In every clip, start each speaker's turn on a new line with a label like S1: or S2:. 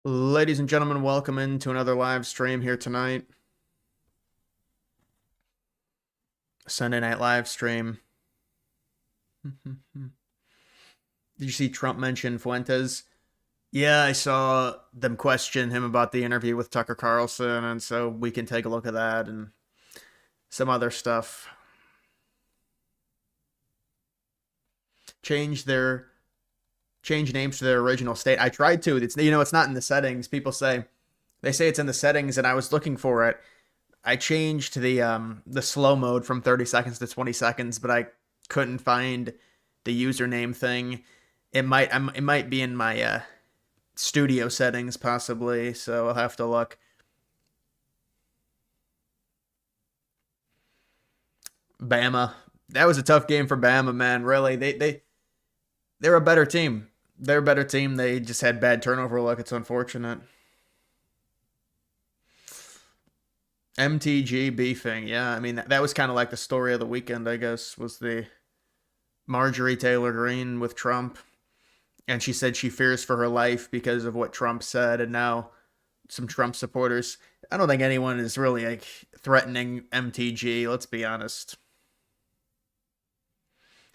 S1: Ladies and gentlemen, welcome into another live stream here tonight. Sunday night live stream. Did you see Trump mention Fuentes? Yeah, I saw them question him about the interview with Tucker Carlson, and so we can take a look at that and some other stuff. Change names to their original state. I tried to. It's not in the settings. They say it's in the settings, and I was looking for it. I changed the slow mode from 30 seconds to 20 seconds, but I couldn't find the username thing. It might be in my studio settings possibly, so I'll have to look. Bama. That was a tough game for Bama, man. Really, they're a better team. They're a better team. They just had bad turnover luck. It's unfortunate. MTG beefing. Yeah, I mean that was kind of like the story of the weekend, I guess, was the Marjorie Taylor Greene with Trump. And she said she fears for her life because of what Trump said, and now some Trump supporters. I don't think anyone is really like threatening MTG, let's be honest.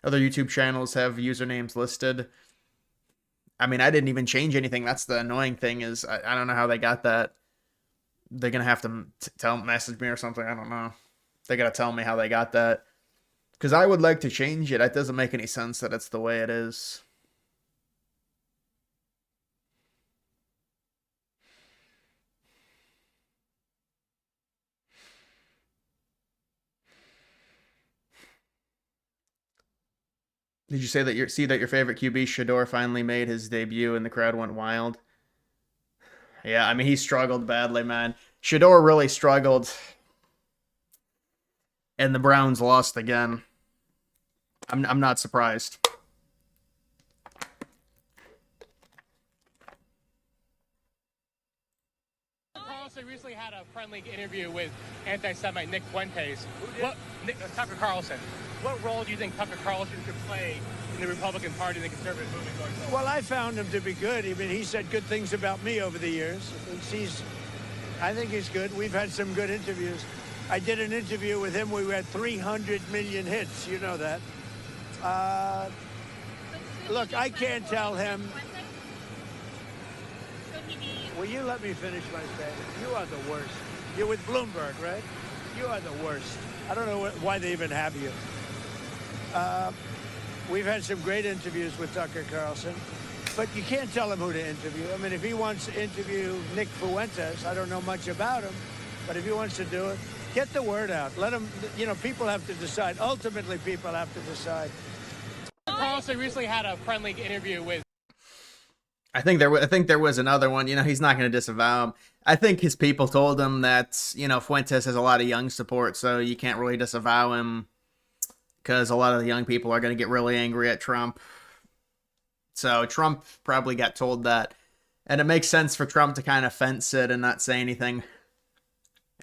S1: Other YouTube channels have usernames listed. I mean, I didn't even change anything. That's the annoying thing is I don't know how they got that. They're going to have to message me or something. I don't know. They got to tell me how they got that. Because I would like to change it. It doesn't make any sense that it's the way it is. Did you say that your favorite QB Shador finally made his debut and the crowd went wild? Yeah, I mean he struggled badly, man. Shador really struggled, and the Browns lost again. I'm not surprised.
S2: Carlson recently had a friendly interview with anti-Semite Nick Fuentes. Tucker Carlson. What role do you think Tucker Carlson could play in the Republican Party and the conservative movement going forward?
S3: Well, I found him to be good. I mean, he said good things about me over the years. I think he's good. We've had some good interviews. I did an interview with him. We had 300 million hits. You know that. Look, I can't tell him. Will you let me finish my statement? You are the worst. You're with Bloomberg, right? You are the worst. I don't know why they even have you. We've had some great interviews with Tucker Carlson, but you can't tell him who to interview. I mean, if he wants to interview Nick Fuentes, I don't know much about him, but if he wants to do it, get the word out. Let him, people have to decide. Ultimately, people have to decide.
S2: Carlson recently had a friendly interview with.
S1: I think there was another one. He's not going to disavow him. I think his people told him that Fuentes has a lot of young support, so you can't really disavow him because a lot of the young people are going to get really angry at Trump. So Trump probably got told that, and it makes sense for Trump to kind of fence it and not say anything.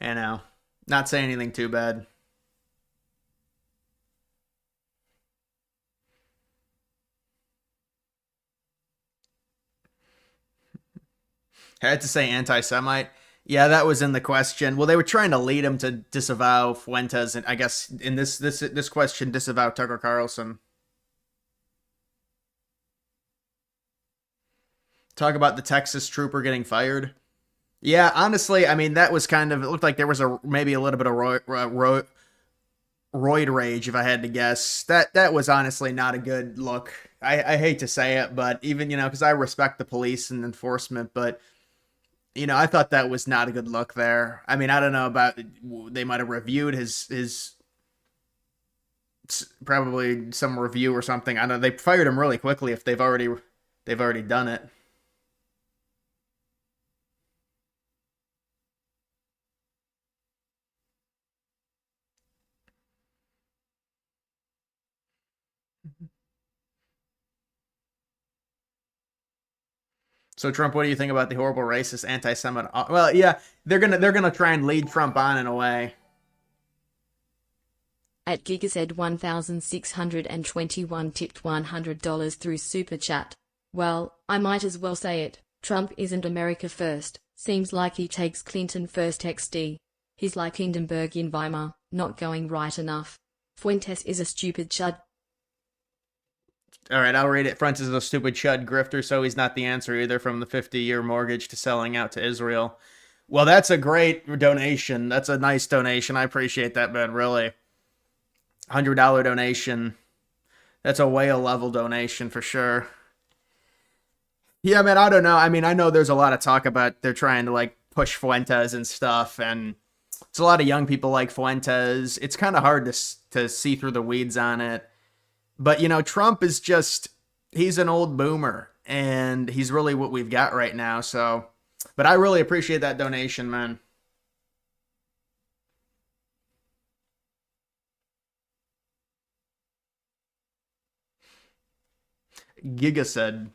S1: Not say anything too bad. I had to say anti-Semite. Yeah, that was in the question. Well, they were trying to lead him to disavow Fuentes, and I guess in this question, disavow Tucker Carlson. Talk about the Texas trooper getting fired. Yeah, honestly, I mean that was it looked like there was maybe a little bit of roid rage, if I had to guess. That was honestly not a good look. I hate to say it, but even because I respect the police and enforcement, but I thought that was not a good look there. I mean, I don't know about they might have reviewed his probably some review or something. I know they fired him really quickly if they've already done it. So Trump, what do you think about the horrible racist anti-Semite? Well, yeah, they're gonna try and lead Trump on in a way.
S4: At Gigazed 1621 tipped $100 through Super Chat. Well, I might as well say it. Trump isn't America first. Seems like he takes Clinton first XD. He's like Hindenburg in Weimar, not going right enough. Fuentes is a stupid chud.
S1: All right, I'll read it. Fuentes is a stupid chud grifter, so he's not the answer either, from the 50-year mortgage to selling out to Israel. Well, that's a great donation. That's a nice donation. I appreciate that, man, really. $100 donation. That's a whale level donation for sure. Yeah, man, I don't know. I mean, I know there's a lot of talk about they're trying to like push Fuentes and stuff, and it's a lot of young people like Fuentes. It's kind of hard to see through the weeds on it. But, you know, Trump is just, he's an old boomer, and he's really what we've got right now. So, but I really appreciate that donation, man. Giga said,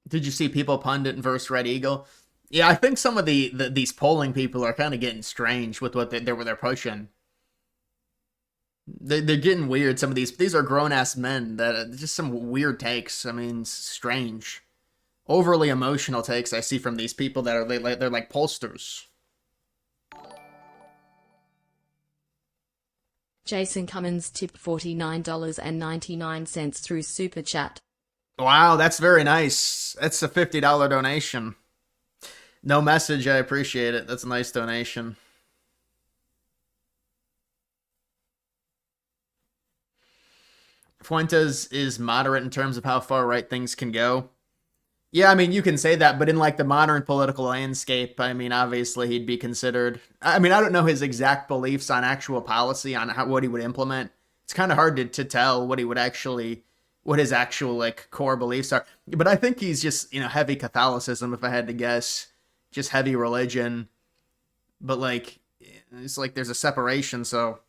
S1: did you see People Pundit versus Red Eagle? Yeah, I think some of these polling people are kind of getting strange with what they're pushing. They're getting weird. Some of these are grown ass men that just some weird takes. I mean, strange, overly emotional takes I see from these people that are they're like pollsters.
S4: Jason Cummins tipped $49.99 through Super Chat.
S1: Wow, that's very nice. That's a $50 donation. No message, I appreciate it. That's a nice donation. Fuentes is moderate in terms of how far right things can go. Yeah, I mean, you can say that, but in like the modern political landscape, I mean, obviously he'd be considered. I mean, I don't know his exact beliefs on actual policy, on what he would implement. It's kind of hard to tell what he would actually, what his actual like core beliefs are. But I think he's just, you know, heavy Catholicism, if I had to guess, just heavy religion. But like, it's like there's a separation, so.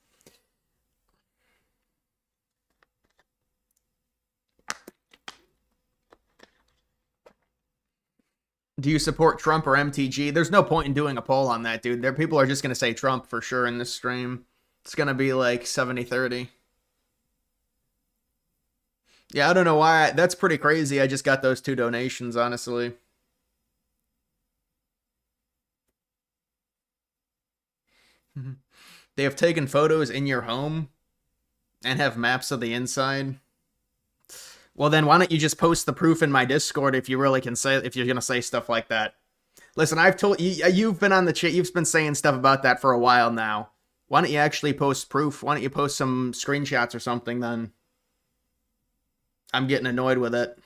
S1: Do you support Trump or MTG? There's no point in doing a poll on that, dude. People are just going to say Trump for sure in this stream. It's going to be like 70-30. Yeah, I don't know why. That's pretty crazy. I just got those 2 donations, honestly. They have taken photos in your home and have maps of the inside. Well, then why don't you just post the proof in my Discord if you really can say, if you're going to say stuff like that. Listen, I've told you, you've been on the chat, you've been saying stuff about that for a while now. Why don't you actually post proof? Why don't you post some screenshots or something then? I'm getting annoyed with it.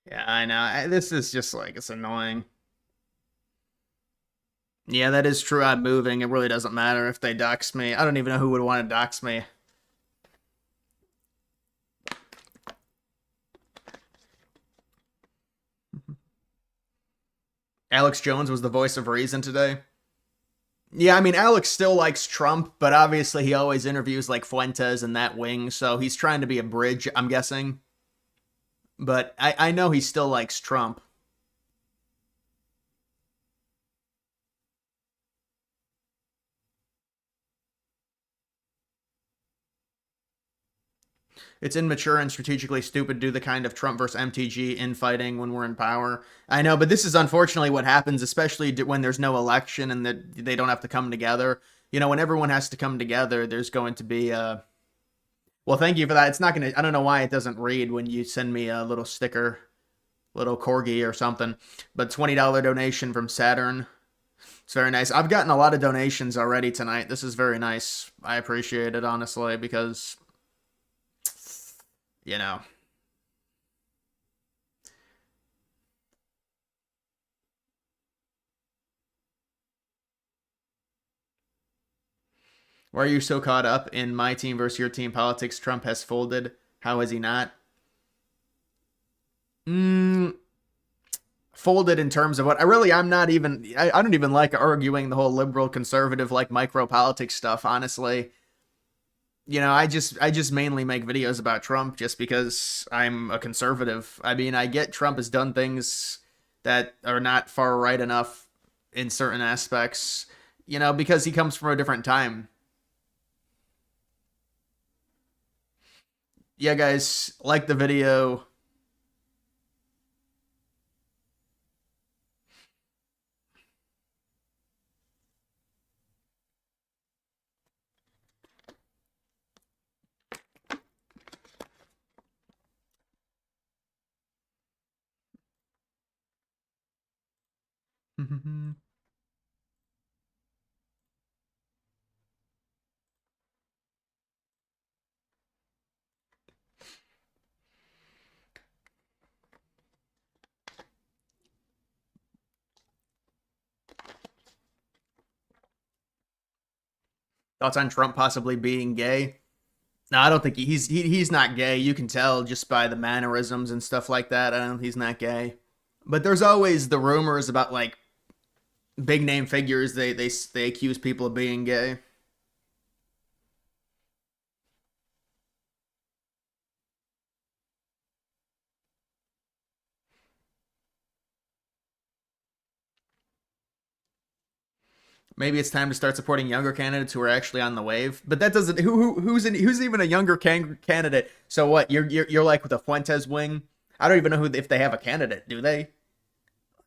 S1: Yeah, I know. This is just like, it's annoying. Yeah, that is true. I'm moving. It really doesn't matter if they dox me. I don't even know who would want to dox me. Alex Jones was the voice of reason today. Yeah, I mean, Alex still likes Trump, but obviously he always interviews like Fuentes and that wing, so he's trying to be a bridge, I'm guessing. But I know he still likes Trump. It's immature and strategically stupid to do the kind of Trump versus MTG infighting when we're in power. I know, but this is unfortunately what happens, especially when there's no election and that they don't have to come together. You know, when everyone has to come together, there's going to be well, thank you for that. It's not going to, I don't know why it doesn't read when you send me a little sticker, little corgi or something. But $20 donation from Saturn. It's very nice. I've gotten a lot of donations already tonight. This is very nice. I appreciate it, honestly, because, you know. Why are you so caught up in my team versus your team politics? Trump has folded. How is he not? Folded in terms of what I'm not even, I don't even like arguing the whole liberal conservative like micro politics stuff, honestly. You know, I just mainly make videos about Trump just because I'm a conservative. I mean, I get Trump has done things that are not far right enough in certain aspects, you know, because he comes from a different time. Yeah, guys, like the video. Thoughts on Trump possibly being gay? No, I don't think he's not gay. You can tell just by the mannerisms and stuff like that. I don't he's not gay. But there's always the rumors about like big name figures they accuse people of being gay. Maybe it's time to start supporting younger candidates who are actually on the wave. But that doesn't who's even a younger candidate. So what? You're like with the Fuentes wing. I don't even know if they have a candidate. Do they?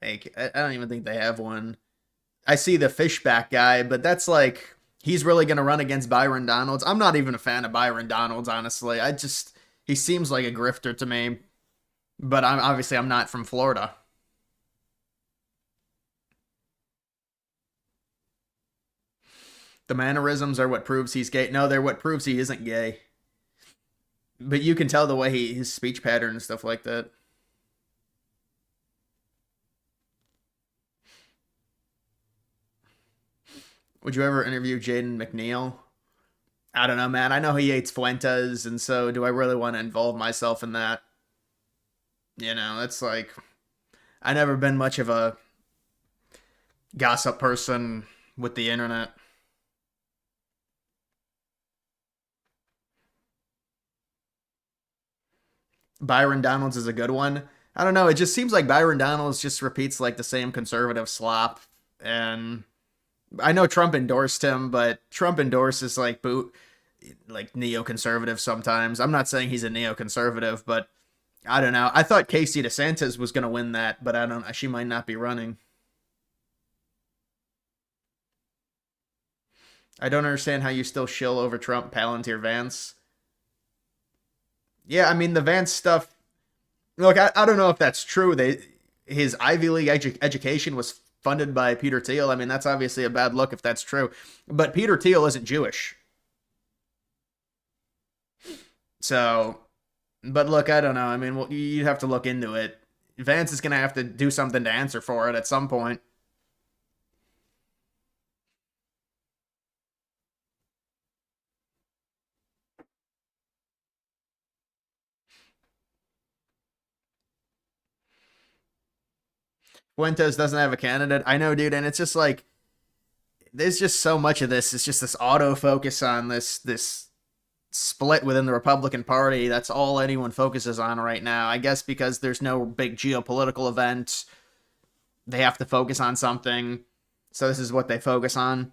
S1: Like I don't even think they have one. I see the Fishback guy, but that's like he's really gonna run against Byron Donalds. I'm not even a fan of Byron Donalds, honestly. I just he seems like a grifter to me. But I'm not from Florida. The mannerisms are what proves he's gay. No, they're what proves he isn't gay. But you can tell the way his speech pattern and stuff like that. Would you ever interview Jaden McNeil? I don't know, man. I know he hates Fuentes, and so do I really want to involve myself in that? You know, it's like I never been much of a gossip person with the internet. Byron Donalds is a good one. I don't know. It just seems like Byron Donalds just repeats like the same conservative slop. And I know Trump endorsed him, but Trump endorses like like neoconservative sometimes. I'm not saying he's a neoconservative, but I don't know. I thought Casey DeSantis was going to win that, but I don't. She might not be running. I don't understand how you still shill over Trump, Palantir, Vance. Yeah, I mean the Vance stuff. Look, I don't know if that's true. His Ivy League education was funded by Peter Thiel. I mean that's obviously a bad look if that's true. But Peter Thiel isn't Jewish, so. But look, I don't know. I mean, well, you'd have to look into it. Vance is gonna have to do something to answer for it at some point. Fuentes doesn't have a candidate. I know, dude, and it's just like there's just so much of this. It's just this autofocus on this split within the Republican Party. That's all anyone focuses on right now. I guess because there's no big geopolitical event, they have to focus on something. So this is what they focus on.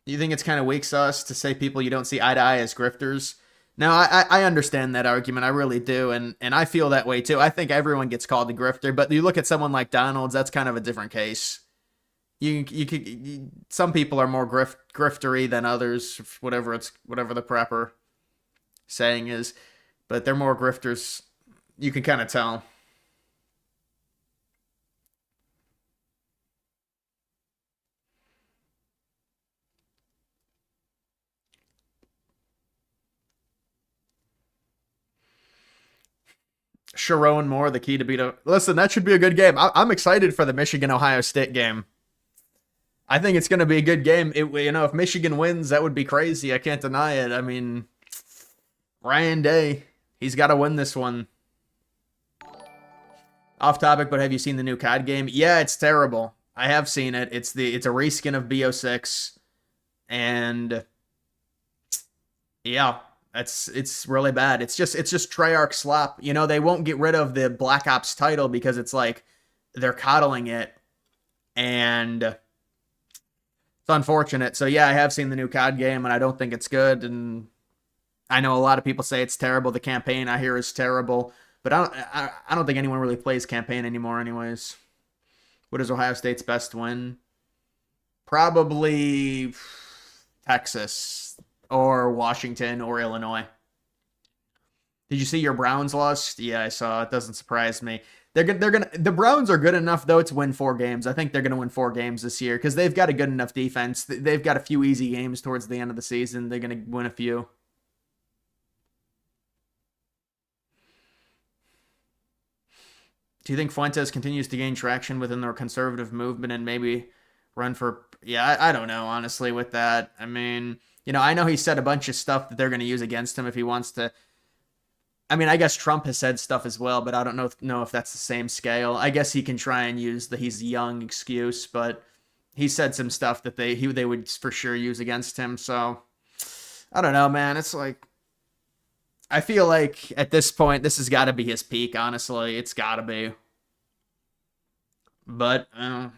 S1: You think it's kind of weak sauce to say people you don't see eye to eye as grifters? Now, I understand that argument. I really do. And I feel that way too. I think everyone gets called a grifter, but you look at someone like Donalds, that's kind of a different case. Some people are more griftery than others, whatever the proper saying is, but they're more grifters. You can kind of tell. Sharon Moore, the key to beat a. Listen, that should be a good game. I'm excited for the Michigan Ohio State game. I think it's going to be a good game. If Michigan wins, that would be crazy. I can't deny it. I mean, Ryan Day, he's got to win this one. Off topic, but have you seen the new COD game? Yeah, it's terrible. I have seen it. It's a reskin of BO6, and yeah, it's really bad. It's just Treyarch slop. They won't get rid of the Black Ops title because it's like they're coddling it, and it's unfortunate. So yeah, I have seen the new COD game, and I don't think it's good. And I know a lot of people say it's terrible. The campaign I hear is terrible. But I don't think anyone really plays campaign anymore anyways. What is Ohio State's best win? Probably Texas or Washington or Illinois. Did you see your Browns lost? Yeah, I saw. It doesn't surprise me. The Browns are good enough though to win 4 games. I think they're gonna win 4 games this year because they've got a good enough defense. They've got a few easy games towards the end of the season. They're gonna win a few. Do you think Fuentes continues to gain traction within the conservative movement and maybe run for... Yeah, I don't know, honestly, with that. I mean, I know he said a bunch of stuff that they're going to use against him if he wants to... I mean, I guess Trump has said stuff as well, but I don't know if that's the same scale. I guess he can try and use the he's young excuse, but he said some stuff that they would for sure use against him, so... I don't know, man. It's like... I feel like at this point, this has got to be his peak, honestly. It's got to be. But, do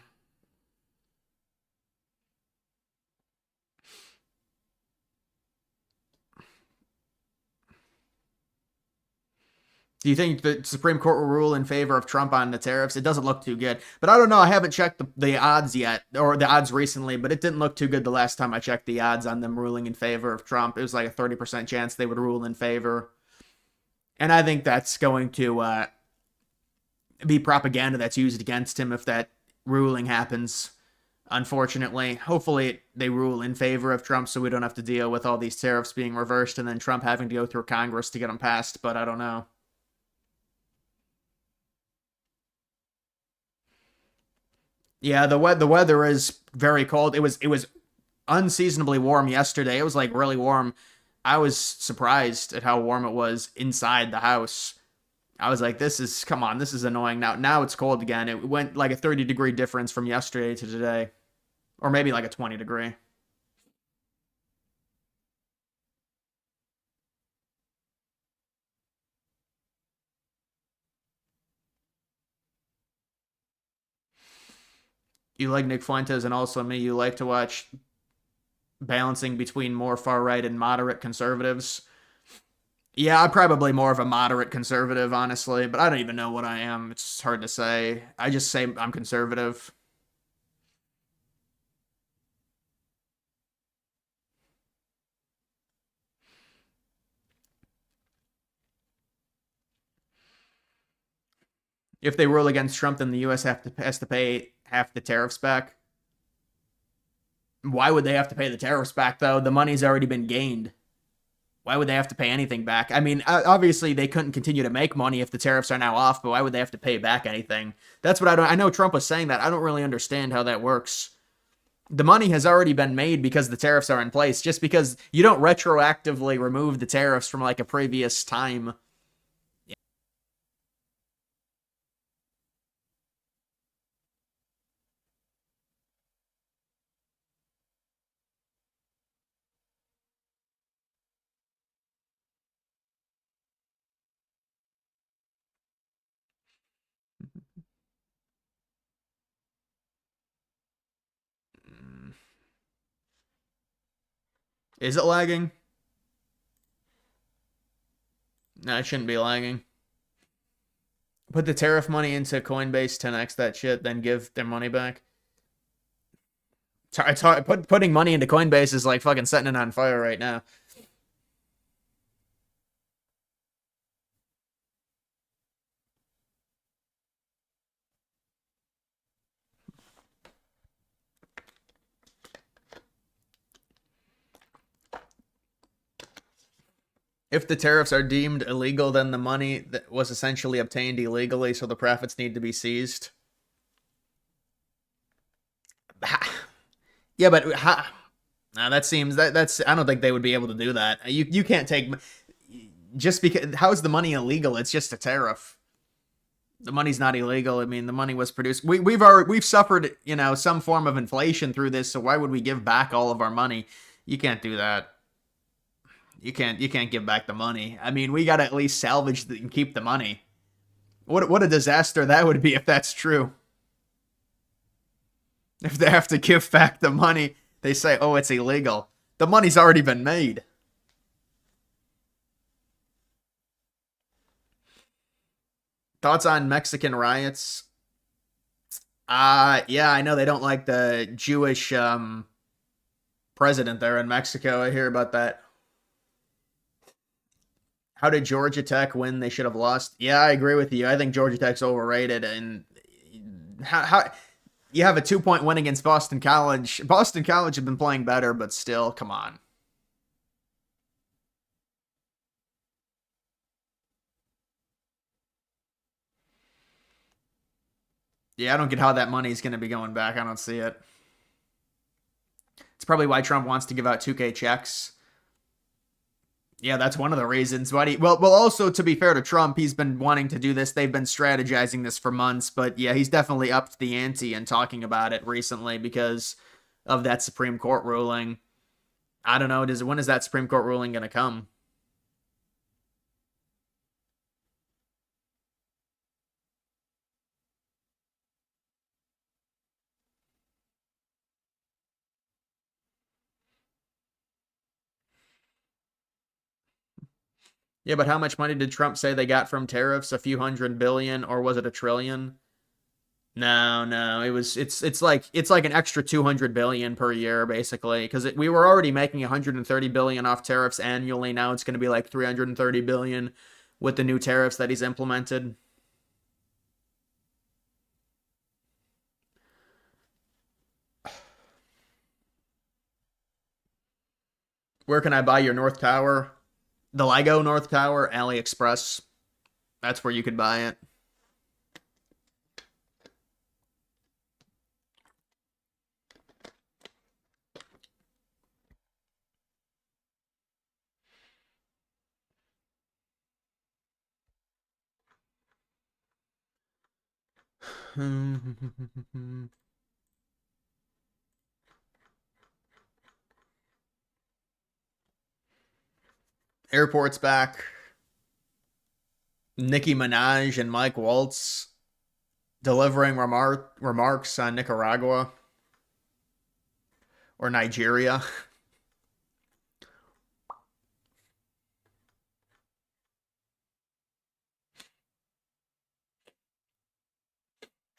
S1: you think the Supreme Court will rule in favor of Trump on the tariffs? It doesn't look too good. But I don't know. I haven't checked the odds yet, or the odds recently, but it didn't look too good the last time I checked the odds on them ruling in favor of Trump. It was like a 30% chance they would rule in favor. And I think that's going to be propaganda that's used against him if that ruling happens, unfortunately. Hopefully they rule in favor of Trump so we don't have to deal with all these tariffs being reversed and then Trump having to go through Congress to get them passed, but I don't know. Yeah, the weather is very cold. It was unseasonably warm yesterday. It was like really warm. I was surprised at how warm it was inside the house. I was like, come on, this is annoying. Now it's cold again. It went like a 30-degree difference from yesterday to today. Or maybe like a 20-degree. You like Nick Fuentes and also me. You like to watch balancing between more far-right and moderate conservatives. Yeah, I'm probably more of a moderate conservative, honestly, but I don't even know what I am. It's hard to say. I just say I'm conservative. If they rule against Trump, then the U.S. has to pay half the tariffs back. Why would they have to pay the tariffs back, though? The money's already been gained. Why would they have to pay anything back? I mean, obviously they couldn't continue to make money if the tariffs are now off, but why would they have to pay back anything? That's what I know Trump was saying that. I don't really understand how that works. The money has already been made because the tariffs are in place. Just because you don't retroactively remove the tariffs from like a previous time. Is it lagging? No, it shouldn't be lagging. Put the tariff money into Coinbase, 10x that shit, then give their money back. Putting money into Coinbase is like fucking setting it on fire right now. If the tariffs are deemed illegal, then the money that was essentially obtained illegally, so the profits need to be seized. Yeah, but nah, that seems that's I don't think they would be able to do that. You can't take just because how is the money illegal? It's just a tariff. The money's not illegal. I mean, the money was produced. We've suffered, some form of inflation through this, so why would we give back all of our money? You can't do that. You can't give back the money. I mean, we got to at least salvage and keep the money. What a disaster that would be if that's true. If they have to give back the money, they say, "Oh, it's illegal." The money's already been made. Thoughts on Mexican riots? Yeah, I know they don't like the Jewish president there in Mexico. I hear about that. How did Georgia Tech win? They should have lost. Yeah, I agree with you. I think Georgia Tech's overrated. And how you have a 2-point win against Boston College. Boston College have been playing better, but still, come on. Yeah, I don't get how that money is going to be going back. I don't see it. It's probably why Trump wants to give out 2K checks. Yeah, that's one of the reasons. Well, also, to be fair to Trump, he's been wanting to do this. They've been strategizing this for months. But yeah, he's definitely upped the ante and talking about it recently because of that Supreme Court ruling. I don't know. When is that Supreme Court ruling going to come? Yeah, but how much money did Trump say they got from tariffs? A few hundred billion, or was it a trillion? No. It's like an extra 200 billion per year basically because we were already making 130 billion off tariffs annually. Now it's going to be like 330 billion with the new tariffs that he's implemented. Where can I buy your North Tower? The Lego North Tower, AliExpress. That's where you could buy it. Airport's back. Nicki Minaj and Mike Waltz delivering remarks on Nicaragua or Nigeria.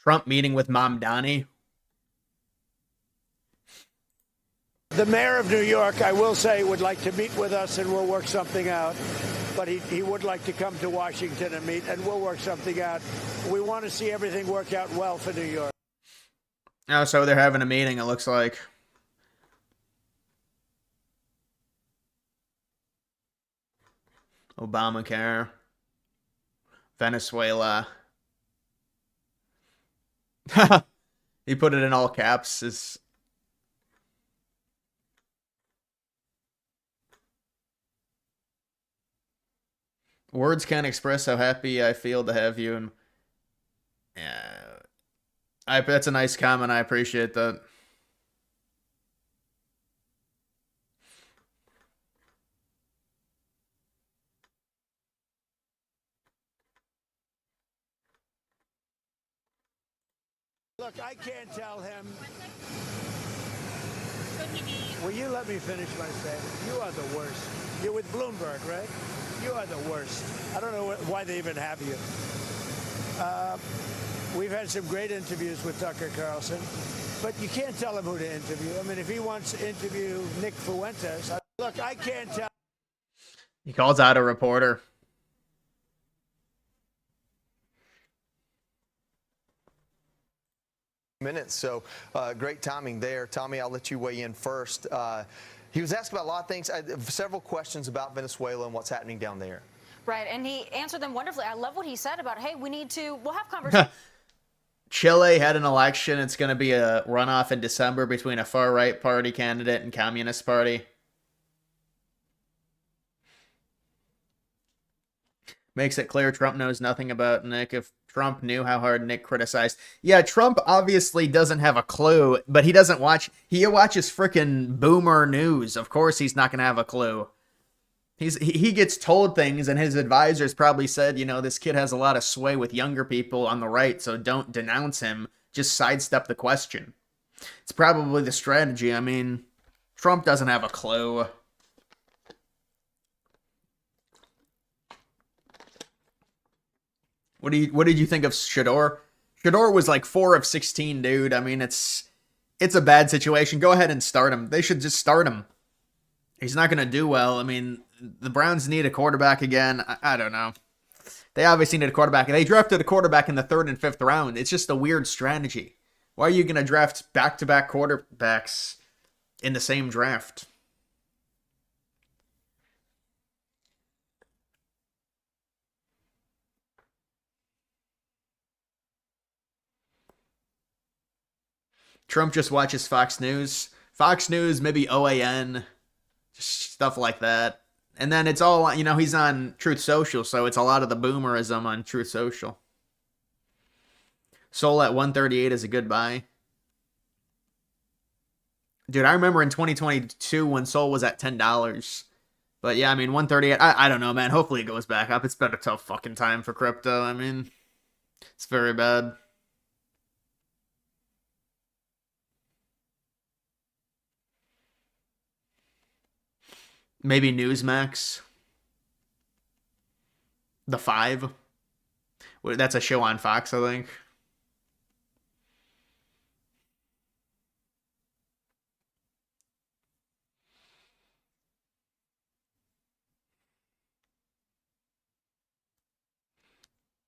S1: Trump meeting with Mamdani.
S3: The mayor of New York, I will say, would like to meet with us and we'll work something out. But he would like to come to Washington and meet, and we'll work something out. We want to see everything work out well for New York.
S1: Oh, so they're having a meeting, it looks like. Obamacare. Venezuela. He put it in all caps. Words can't express how happy I feel to have you. And yeah, that's a nice comment. I appreciate that.
S3: Look, I can't tell him. Will you let me finish my statement? You are the worst. You're with Bloomberg, right? You are the worst. I don't know why they even have you. We've had some great interviews with Tucker Carlson, but you can't tell him who to interview. I mean, if he wants to interview Nick Fuentes, look, I can't tell.
S1: He calls out a reporter.
S5: Minutes, so great timing there. Tommy, I'll let you weigh in first. He was asked about a lot of things, several questions about Venezuela and what's happening down there.
S6: Right, and he answered them wonderfully. I love what he said about, hey, we'll have conversations.
S1: Chile had an election. It's going to be a runoff in December between a far-right party candidate and Communist Party. Makes it clear Trump knows nothing about Nick. If Trump knew how hard Nick criticized. Yeah, Trump obviously doesn't have a clue, but he doesn't watch. He watches frickin' boomer news. Of course he's not going to have a clue. He gets told things, and his advisors probably said, you know, this kid has a lot of sway with younger people on the right, so don't denounce him. Just sidestep the question. It's probably the strategy. I mean, Trump doesn't have a clue. What did you think of Shador? Shador was like 4 of 16, dude. I mean, it's a bad situation. Go ahead and start him. They should just start him. He's not going to do well. I mean, the Browns need a quarterback again. I don't know. They obviously need a quarterback. They drafted a quarterback in the 3rd and 5th round. It's just a weird strategy. Why are you going to draft back-to-back quarterbacks in the same draft? Trump just watches Fox News. Fox News, maybe OAN, just stuff like that. And then it's all, you know, he's on Truth Social, so it's a lot of the boomerism on Truth Social. Soul at 138 is a good buy. Dude, I remember in 2022 when Soul was at $10. But yeah, I mean, 138, I don't know, man. Hopefully it goes back up. It's been a tough fucking time for crypto. I mean, it's very bad. Maybe Newsmax. The 5. That's a show on Fox, I think.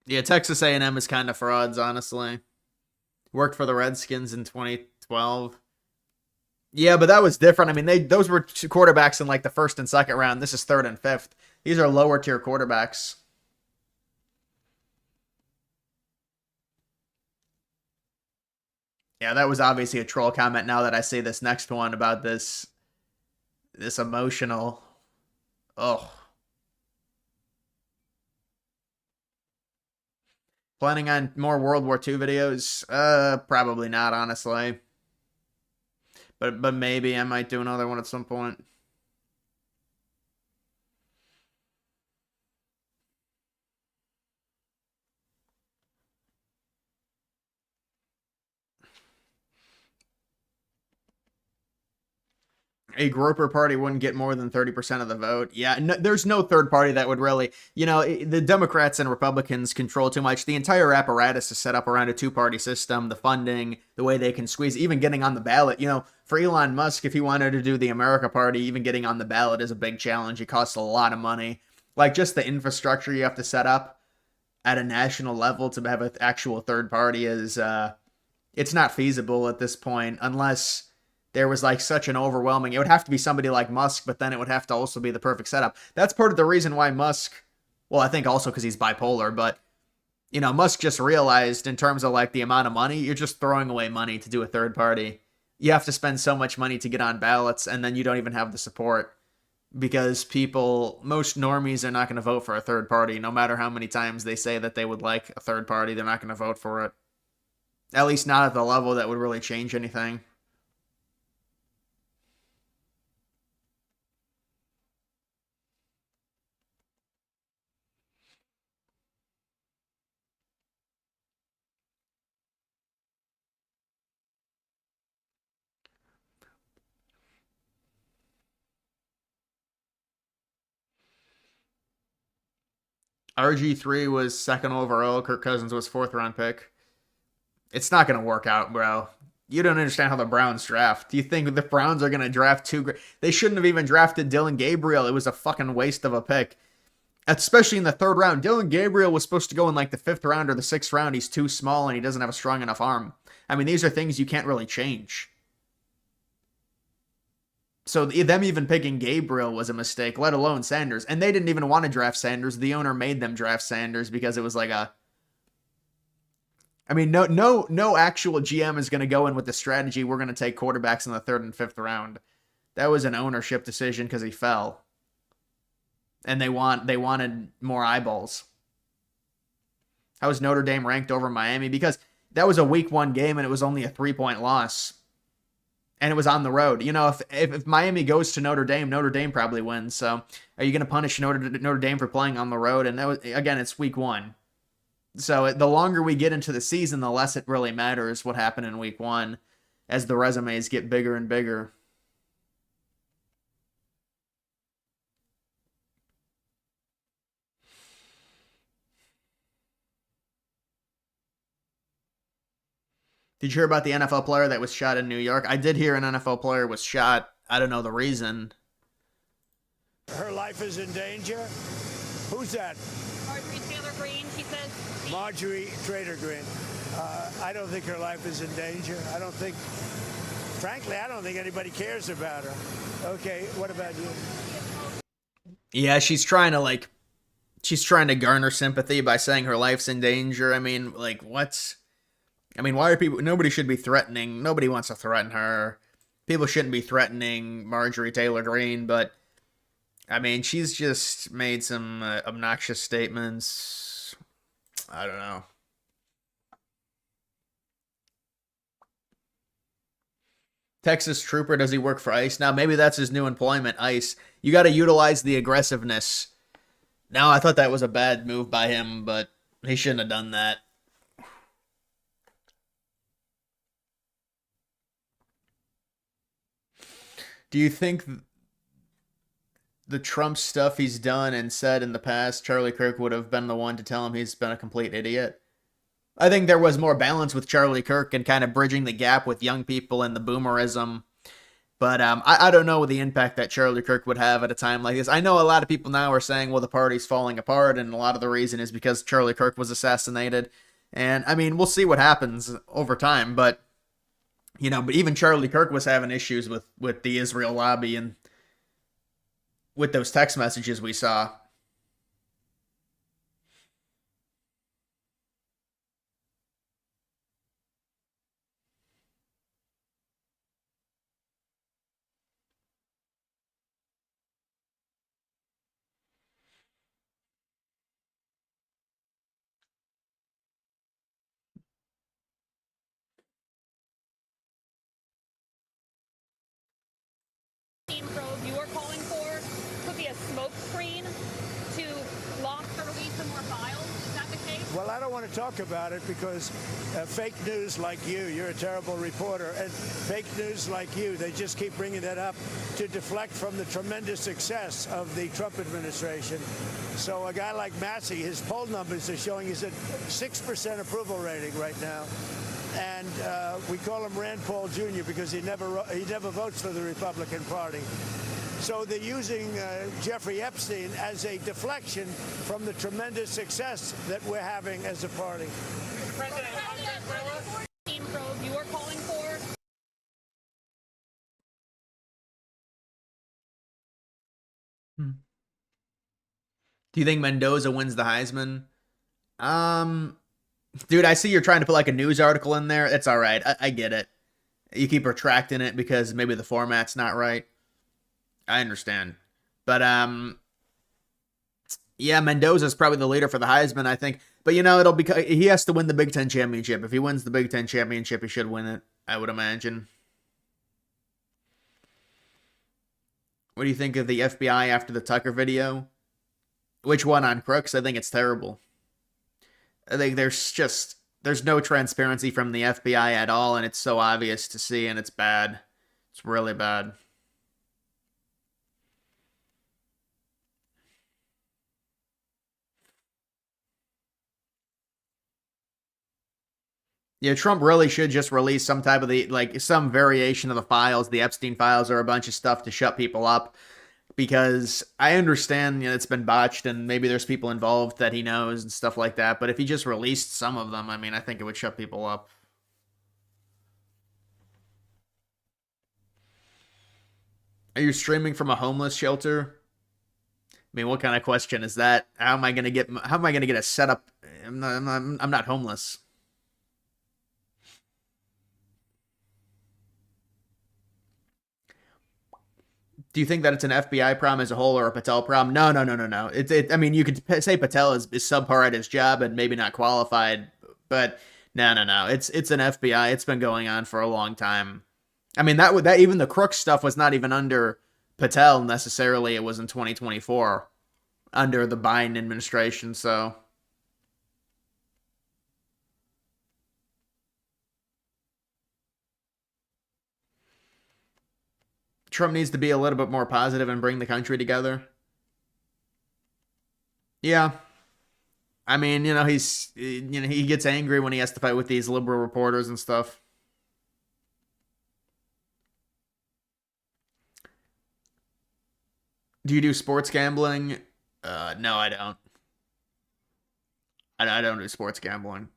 S1: Yeah, Texas A&M is kind of frauds, honestly. Worked for the Redskins in 2012. Yeah, but that was different. I mean, those were quarterbacks in like the 1st and 2nd round. This is 3rd and 5th. These are lower tier quarterbacks. Yeah, that was obviously a troll comment. Now that I see this next one about this emotional. Oh. Planning on more World War II videos? Probably not, honestly. But maybe I might do another one at some point. A Groper party wouldn't get more than 30% of the vote. Yeah, no, there's no third party that would really, you know, the Democrats and Republicans control too much. The entire apparatus is set up around a 2-party system, the funding, the way they can squeeze, even getting on the ballot. You know, for Elon Musk, if he wanted to do the America Party, even getting on the ballot is a big challenge. It costs a lot of money. Like, just the infrastructure you have to set up at a national level to have an actual third party is, it's not feasible at this point, unless there was like such an overwhelming, it would have to be somebody like Musk, but then it would have to also be the perfect setup. That's part of the reason why Musk, well, I think also because he's bipolar, but, you know, Musk just realized in terms of like the amount of money, you're just throwing away money to do a third party. You have to spend so much money to get on ballots, and then you don't even have the support because most normies are not going to vote for a third party. No matter how many times they say that they would like a third party, they're not going to vote for it. At least not at the level that would really change anything. RG3 was 2nd overall. Kirk Cousins was 4th round pick. It's not going to work out, bro. You don't understand how the Browns draft. Do you think the Browns are going to draft They shouldn't have even drafted Dylan Gabriel. It was a fucking waste of a pick. Especially in the 3rd round. Dylan Gabriel was supposed to go in like the 5th round or the 6th round. He's too small and he doesn't have a strong enough arm. I mean, these are things you can't really change. So them even picking Gabriel was a mistake, let alone Sanders. And they didn't even want to draft Sanders. The owner made them draft Sanders because it was like I mean, no actual GM is going to go in with the strategy, we're going to take quarterbacks in the 3rd and 5th round. That was an ownership decision because he fell. And they wanted more eyeballs. How was Notre Dame ranked over Miami? Because that was a week 1 game and it was only a 3-point loss. And it was on the road. You know, if Miami goes to Notre Dame probably wins. So are you going to punish Notre Dame for playing on the road? And that was, again, it's week 1. So the longer we get into the season, the less it really matters what happened in week 1 as the resumes get bigger and bigger. Did you hear about the NFL player that was shot in New York? I did hear an NFL player was shot. I don't know the reason.
S3: Her life is in danger. Who's that?
S6: Marjorie Taylor Greene, she says.
S3: Marjorie Taylor Greene. I don't think her life is in danger. Frankly, I don't think anybody cares about her. Okay, what about you?
S1: Yeah, she's trying to garner sympathy by saying her life's in danger. I mean, like, what's... I mean, why are people... Nobody should be threatening... Nobody wants to threaten her. People shouldn't be threatening Marjorie Taylor Greene, but... I mean, she's just made some obnoxious statements. I don't know. Texas Trooper, does he work for ICE? Now, maybe that's his new employment, ICE. You got to utilize the aggressiveness. Now, I thought that was a bad move by him, but he shouldn't have done that. Do you think the Trump stuff he's done and said in the past, Charlie Kirk would have been the one to tell him he's been a complete idiot? I think there was more balance with Charlie Kirk and kind of bridging the gap with young people and the boomerism. But I don't know the impact that Charlie Kirk would have at a time like this. I know a lot of people now are saying, well, the party's falling apart, and a lot of the reason is because Charlie Kirk was assassinated. And, I mean, we'll see what happens over time, but... You know, but even Charlie Kirk was having issues with the Israel lobby and with those text messages we saw.
S6: Probe you are calling for could be a smoke screen to block the release of more files. Is that the case?
S3: Well, I don't want to talk about it because fake news like you're a terrible reporter, and fake news like you, they just keep bringing that up to deflect from the tremendous success of the Trump administration. So a guy like Massey, his poll numbers are showing he's at 6% approval rating right now. And we call him Rand Paul Jr. because he never votes for the Republican Party. So they're using Jeffrey Epstein as a deflection from the tremendous success that we're having as a party.
S6: President probe you are calling for.
S1: Do you think Mendoza wins the Heisman? Dude, I see you're trying to put like a news article in there. It's all right. I get it. You keep retracting it because maybe the format's not right. I understand. But, yeah, Mendoza's probably the leader for the Heisman, I think. But, you know, he has to win the Big Ten championship. If he wins the Big Ten championship, he should win it, I would imagine. What do you think of the FBI after the Tucker video? Which one, on Crooks? I think it's terrible. I think there's no transparency from the FBI at all, and it's so obvious to see, and it's bad. It's really bad. Yeah, Trump really should just release some type of some variation of the files, the Epstein files, or a bunch of stuff to shut people up. Because I understand, you know, it's been botched and maybe there's people involved that he knows and stuff like that. But if he just released some of them, I mean, I think it would shut people up. Are you streaming from a homeless shelter? I mean, what kind of question is that? How am I gonna get a setup? I'm not homeless. Do you think that it's an FBI problem as a whole or a Patel problem? No, no, no, no, no. I mean, you could say Patel is subpar at his job and maybe not qualified, but no, no, no. It's an FBI. It's been going on for a long time. I mean, that even the Crook stuff was not even under Patel necessarily. It was in 2024 under the Biden administration. So Trump needs to be a little bit more positive and bring the country together. Yeah. I mean, he gets angry when he has to fight with these liberal reporters and stuff. Do you do sports gambling? No, I don't. I don't do sports gambling.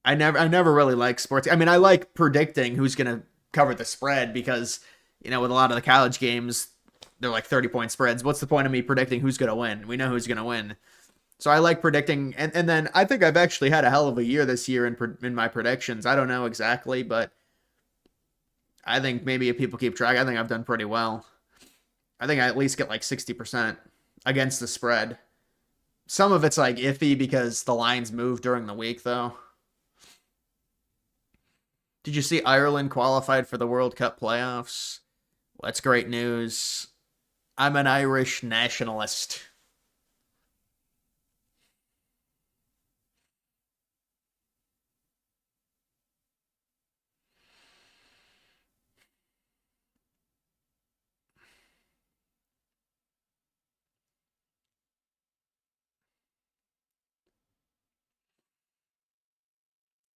S1: I never really like sports. I mean, I like predicting who's going to cover the spread because, with a lot of the college games, they're like 30-point spreads. What's the point of me predicting who's going to win? We know who's going to win. So I like predicting. And then I think I've actually had a hell of a year this year in my predictions. I don't know exactly, but I think maybe if people keep track, I think I've done pretty well. I think I at least get like 60% against the spread. Some of it's like iffy because the lines move during the week, though. Did you see Ireland qualified for the World Cup playoffs? Well, that's great news. I'm an Irish nationalist.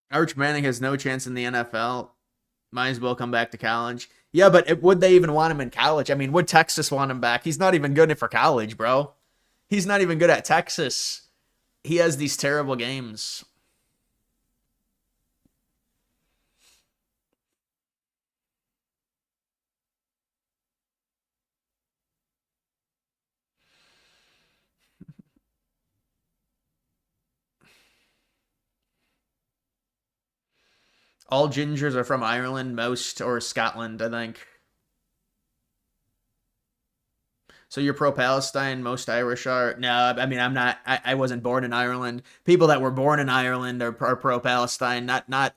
S1: Arch Manning has no chance in the NFL. Might as well come back to college. Yeah, but would they even want him in college? I mean, would Texas want him back? He's not even good for college, bro. He's not even good at Texas. He has these terrible games. All gingers are from Ireland, most, or Scotland, I think. So you're pro-Palestine, most Irish are? No, I mean, I'm not. I wasn't born in Ireland. People that were born in Ireland are pro-Palestine, not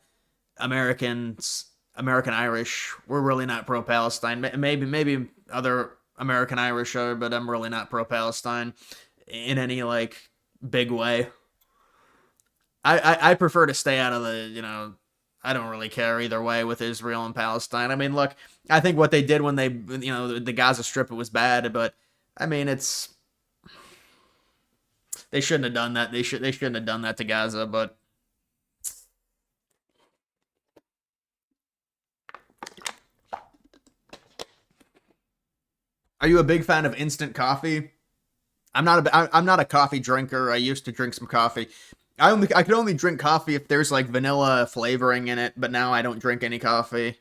S1: Americans, American Irish. We're really not pro-Palestine. Maybe other American Irish are, but I'm really not pro-Palestine in any, like, big way. I prefer to stay out of the, I don't really care either way with Israel and Palestine. I mean, look, I think what they did when they, the Gaza Strip, it was bad, but I mean, they shouldn't have done that. They shouldn't have done that to Gaza, but are you a big fan of instant coffee? I'm not a coffee drinker. I used to drink some coffee. I could only drink coffee if there's like vanilla flavoring in it, but now I don't drink any coffee.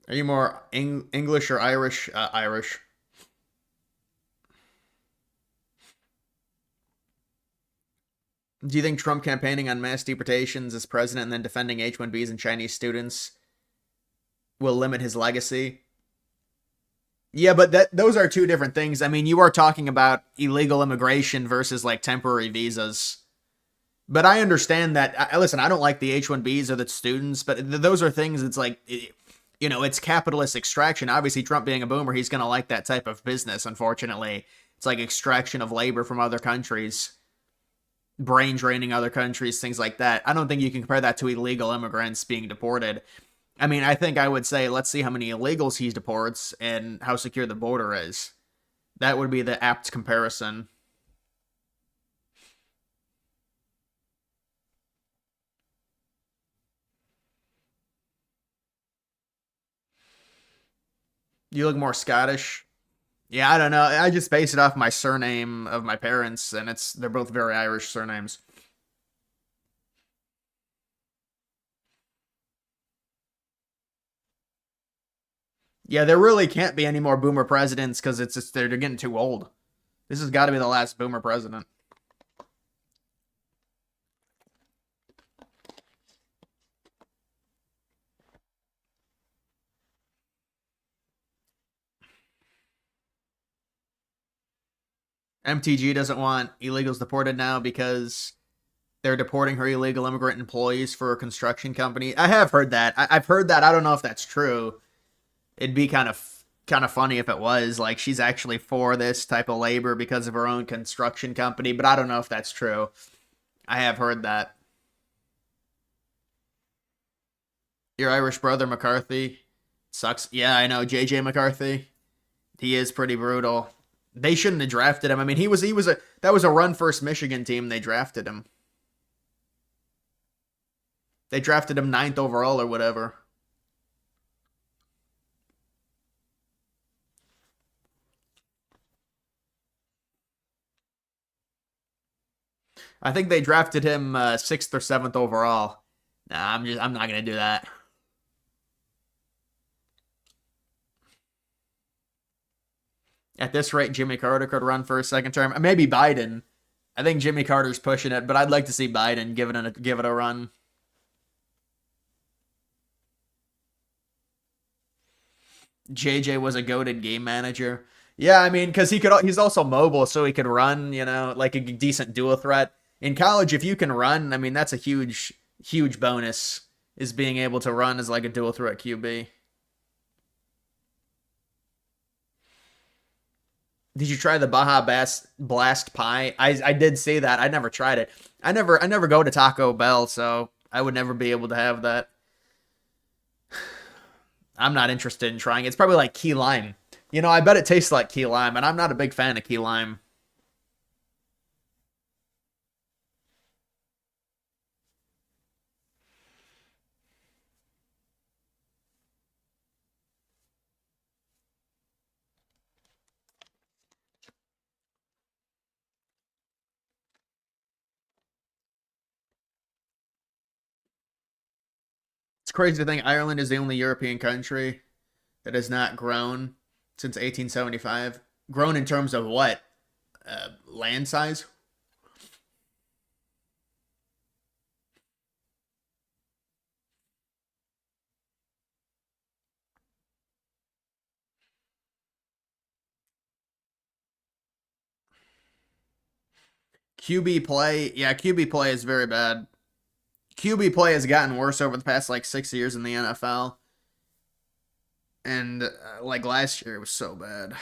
S1: Are you more English or Irish? Irish. Do you think Trump campaigning on mass deportations as president and then defending H-1Bs and Chinese students will limit his legacy? Yeah, but those are two different things. I mean, you are talking about illegal immigration versus like temporary visas. But I understand that. Listen, I don't like the H-1Bs or the students, but those are things. It's like, it's capitalist extraction. Obviously, Trump being a boomer, he's going to like that type of business. Unfortunately, it's like extraction of labor from other countries, brain draining other countries, things like that. I don't think you can compare that to illegal immigrants being deported. I mean, I think I would say, let's see how many illegals he deports and how secure the border is. That would be the apt comparison. You look more Scottish. Yeah, I don't know. I just base it off my surname of my parents, and they're both very Irish surnames. Yeah, there really can't be any more boomer presidents because it's just they're getting too old. This has got to be the last boomer president. MTG doesn't want illegals deported now because they're deporting her illegal immigrant employees for a construction company. I have heard that. I've heard that. I don't know if that's true. It'd be kind of funny if it was. Like, she's actually for this type of labor because of her own construction company, but I don't know if that's true. I have heard that. Your Irish brother McCarthy sucks. Yeah, I know. JJ McCarthy. He is pretty brutal. They shouldn't have drafted him. I mean, that was a run first Michigan team. They drafted him. They drafted him 9th overall or whatever. I think they drafted him 6th or 7th overall. Nah, I'm not gonna do that. At this rate, Jimmy Carter could run for a second term. Maybe Biden. I think Jimmy Carter's pushing it, but I'd like to see Biden give it a run. JJ was a goated game manager. Yeah, I mean, because he's also mobile, so he could run, like a decent dual threat. In college, if you can run, I mean, that's a huge bonus, is being able to run as like a dual threat QB. Did you try the Baja Blast pie? I did see that. I never tried it. I never go to Taco Bell, so I would never be able to have that. I'm not interested in trying it. It's probably like key lime. I bet it tastes like key lime, and I'm not a big fan of key lime. It's crazy to think Ireland is the only European country that has not grown since 1875. Grown in terms of what? Land size? QB play. Yeah, QB play is very bad. QB play has gotten worse over the past like 6 years in the NFL. And like last year, it was so bad.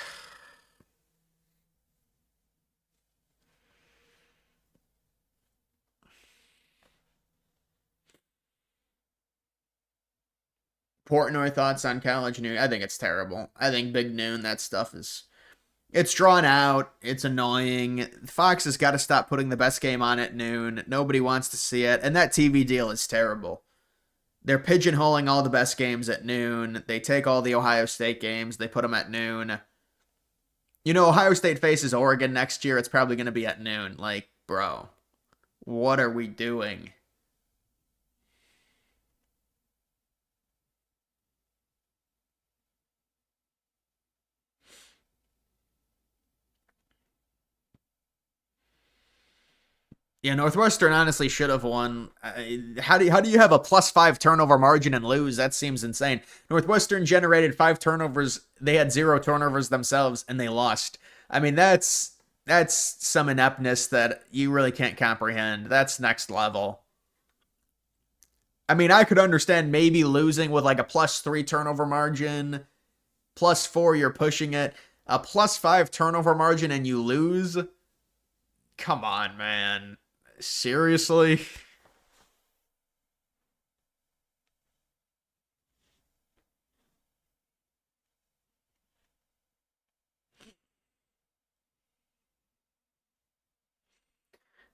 S1: Portnoy thoughts on College Noon? I think it's terrible. I think Big Noon, that stuff it's drawn out. It's annoying. Fox has got to stop putting the best game on at noon. Nobody wants to see it. And that TV deal is terrible. They're pigeonholing all the best games at noon. They take all the Ohio State games. They put them at noon. Ohio State faces Oregon next year. It's probably going to be at noon. Like, bro, what are we doing? Yeah, Northwestern honestly should have won. How do you have a +5 turnover margin and lose? That seems insane. Northwestern generated 5 turnovers. They had 0 turnovers themselves, and they lost. I mean, that's some ineptness that you really can't comprehend. That's next level. I mean, I could understand maybe losing with like a +3 turnover margin, +4 you're pushing it, a +5 turnover margin and you lose. Come on, man. Seriously?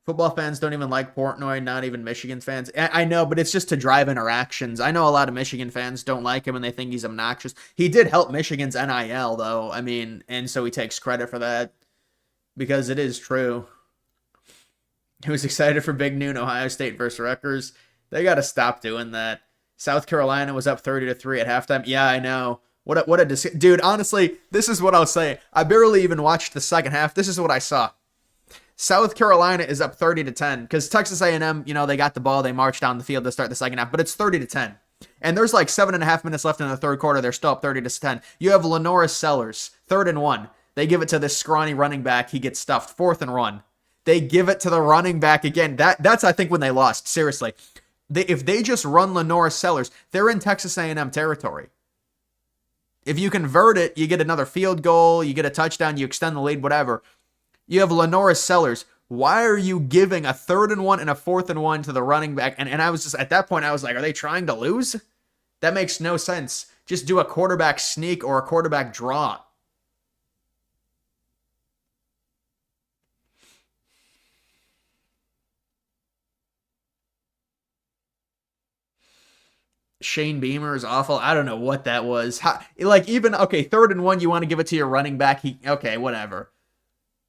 S1: Football fans don't even like Portnoy, not even Michigan fans. I know, but it's just to drive interactions. I know a lot of Michigan fans don't like him and they think he's obnoxious. He did help Michigan's NIL, though. I mean, and so he takes credit for that because it is true. He was excited for Big Noon, Ohio State versus Rutgers. They got to stop doing that. South Carolina was up 30-3 at halftime. Yeah, I know. What a dude. Honestly, this is what I'll say. I barely even watched the second half. This is what I saw. South Carolina is up 30-10 because Texas A&M, they got the ball. They marched down the field to start the second half, but it's 30-10. And there's like 7.5 minutes left in the third quarter. They're still up 30-10. You have Lenora Sellers, 3rd and 1. They give it to this scrawny running back. He gets stuffed. 4th and run. They give it to the running back again. That's I think when they lost. Seriously, if they just run Lenora Sellers, they're in Texas A&M territory. If you convert it, you get another field goal, you get a touchdown, you extend the lead, whatever. You have Lenora Sellers. Why are you giving a 3rd and 1 and a 4th and 1 to the running back? And I was just, at that point, I was like, are they trying to lose? That makes no sense. Just do a quarterback sneak or a quarterback draw. Shane Beamer is awful. I don't know what that was. Even, okay, 3rd and 1, you want to give it to your running back. Okay, whatever.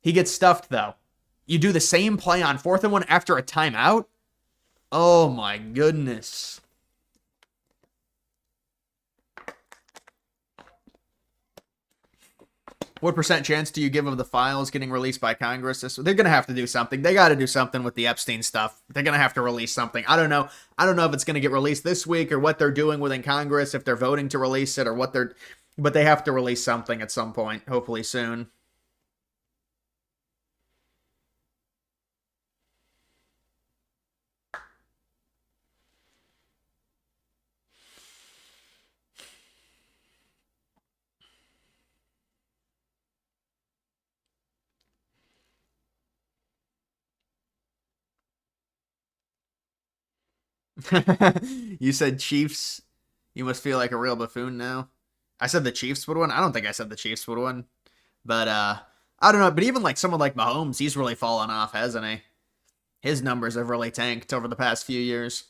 S1: He gets stuffed, though. You do the same play on 4th and 1 after a timeout? Oh, my goodness. What percent chance do you give of the files getting released by Congress? They're going to have to do something. They got to do something with the Epstein stuff. They're going to have to release something. I don't know. I don't know if it's going to get released this week or what they're doing within Congress, if they're voting to release it or what they're... But they have to release something at some point, hopefully soon. You said Chiefs. You must feel like a real buffoon now. I said the Chiefs would win. I don't think I said the Chiefs would win. But I don't know. But even like someone like Mahomes, he's really fallen off, hasn't he? His numbers have really tanked over the past few years.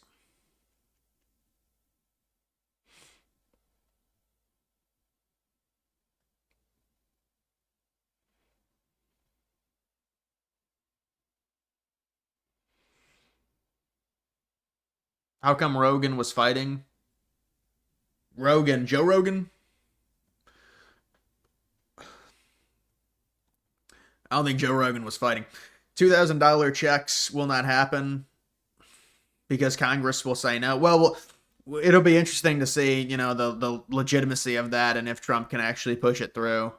S1: How come Rogan was fighting? Joe Rogan? I don't think Joe Rogan was fighting. $2,000 checks will not happen because Congress will say no. Well, it'll be interesting to see, the legitimacy of that and if Trump can actually push it through.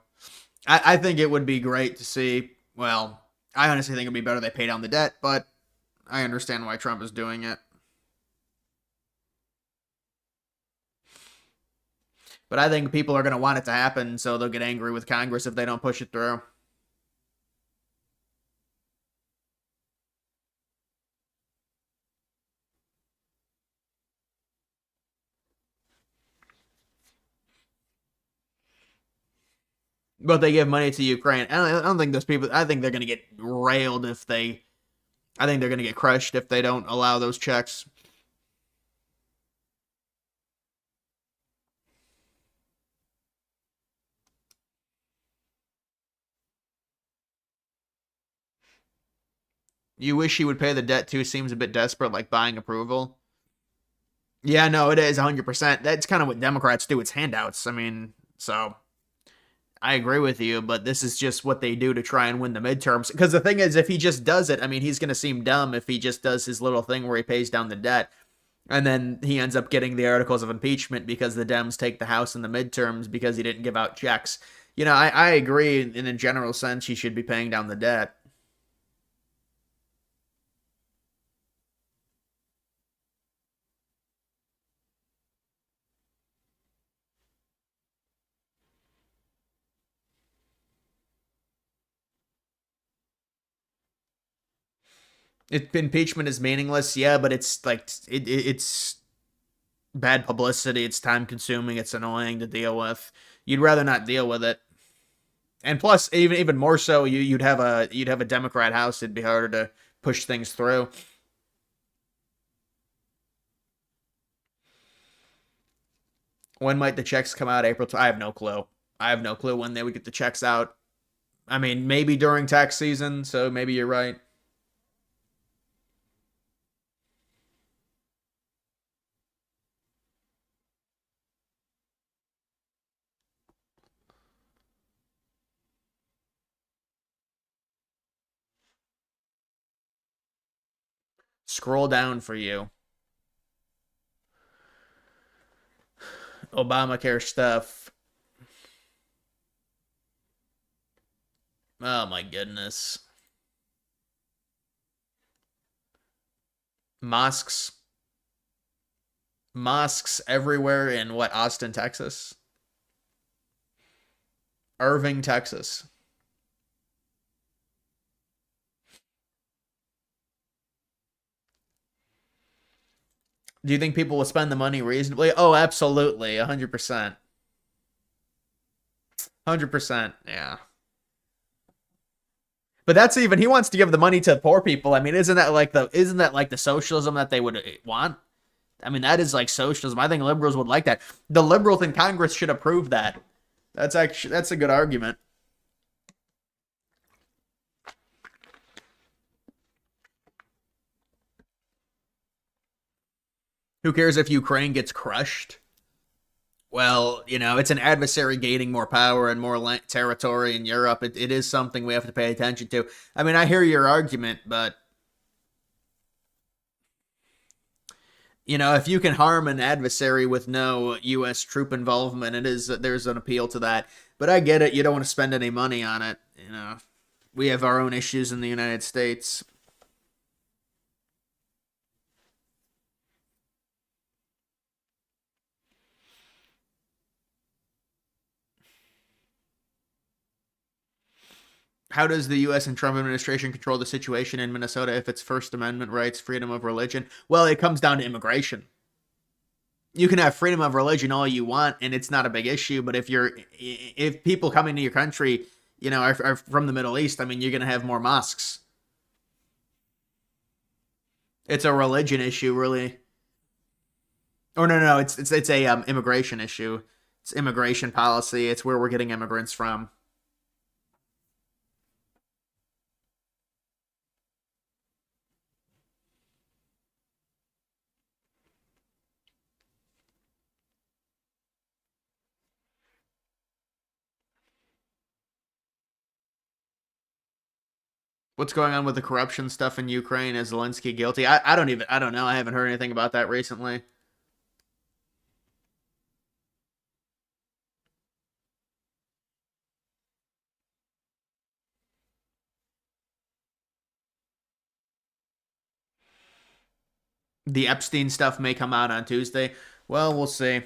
S1: I think it would be great to see. Well, I honestly think it'd be better they pay down the debt, but I understand why Trump is doing it. But I think people are going to want it to happen, so they'll get angry with Congress if they don't push it through. But they give money to Ukraine. I don't think those people... I think they're going to get railed if they... I think they're going to get crushed if they don't allow those checks. You wish he would pay the debt too. Seems a bit desperate, like buying approval. Yeah, no, it is 100%. That's kind of what Democrats do. It's handouts. I mean, so I agree with you, but this is just what they do to try and win the midterms. Because the thing is, if he just does it, I mean, he's going to seem dumb if he just does his little thing where he pays down the debt. And then he ends up getting the articles of impeachment because the Dems take the House in the midterms because he didn't give out checks. I agree in a general sense he should be paying down the debt. Impeachment is meaningless, yeah, but it's like it's bad publicity. It's time consuming. It's annoying to deal with. You'd rather not deal with it. And plus, even more so, you'd have a Democrat House. It'd be harder to push things through. When might the checks come out? April? I have no clue. I have no clue when they would get the checks out. I mean, maybe during tax season. So maybe you're right. Scroll down for you. Obamacare stuff. Oh my goodness. Mosques. Mosques everywhere in what, Austin, Texas? Irving, Texas. Do you think people will spend the money reasonably? Oh, absolutely. 100%. 100%. Yeah. But that's even, he wants to give the money to poor people. I mean, isn't that like the socialism that they would want? I mean, that is like socialism. I think liberals would like that. The liberals in Congress should approve that. That's a good argument. Who cares if Ukraine gets crushed? Well, it's an adversary gaining more power and more territory in Europe. It is something we have to pay attention to. I mean, I hear your argument, but if you can harm an adversary with no U.S. troop involvement, there's an appeal to that. But I get it. You don't want to spend any money on it. We have our own issues in the United States. How does the U.S. and Trump administration control the situation in Minnesota if it's First Amendment rights, freedom of religion? Well, it comes down to immigration. You can have freedom of religion all you want, and it's not a big issue. But if people coming to your country, are from the Middle East, I mean, you're going to have more mosques. It's a religion issue, really. Or no, it's a immigration issue. It's immigration policy. It's where we're getting immigrants from. What's going on with the corruption stuff in Ukraine? Is Zelensky guilty? I don't know. I haven't heard anything about that recently. The Epstein stuff may come out on Tuesday. Well, we'll see.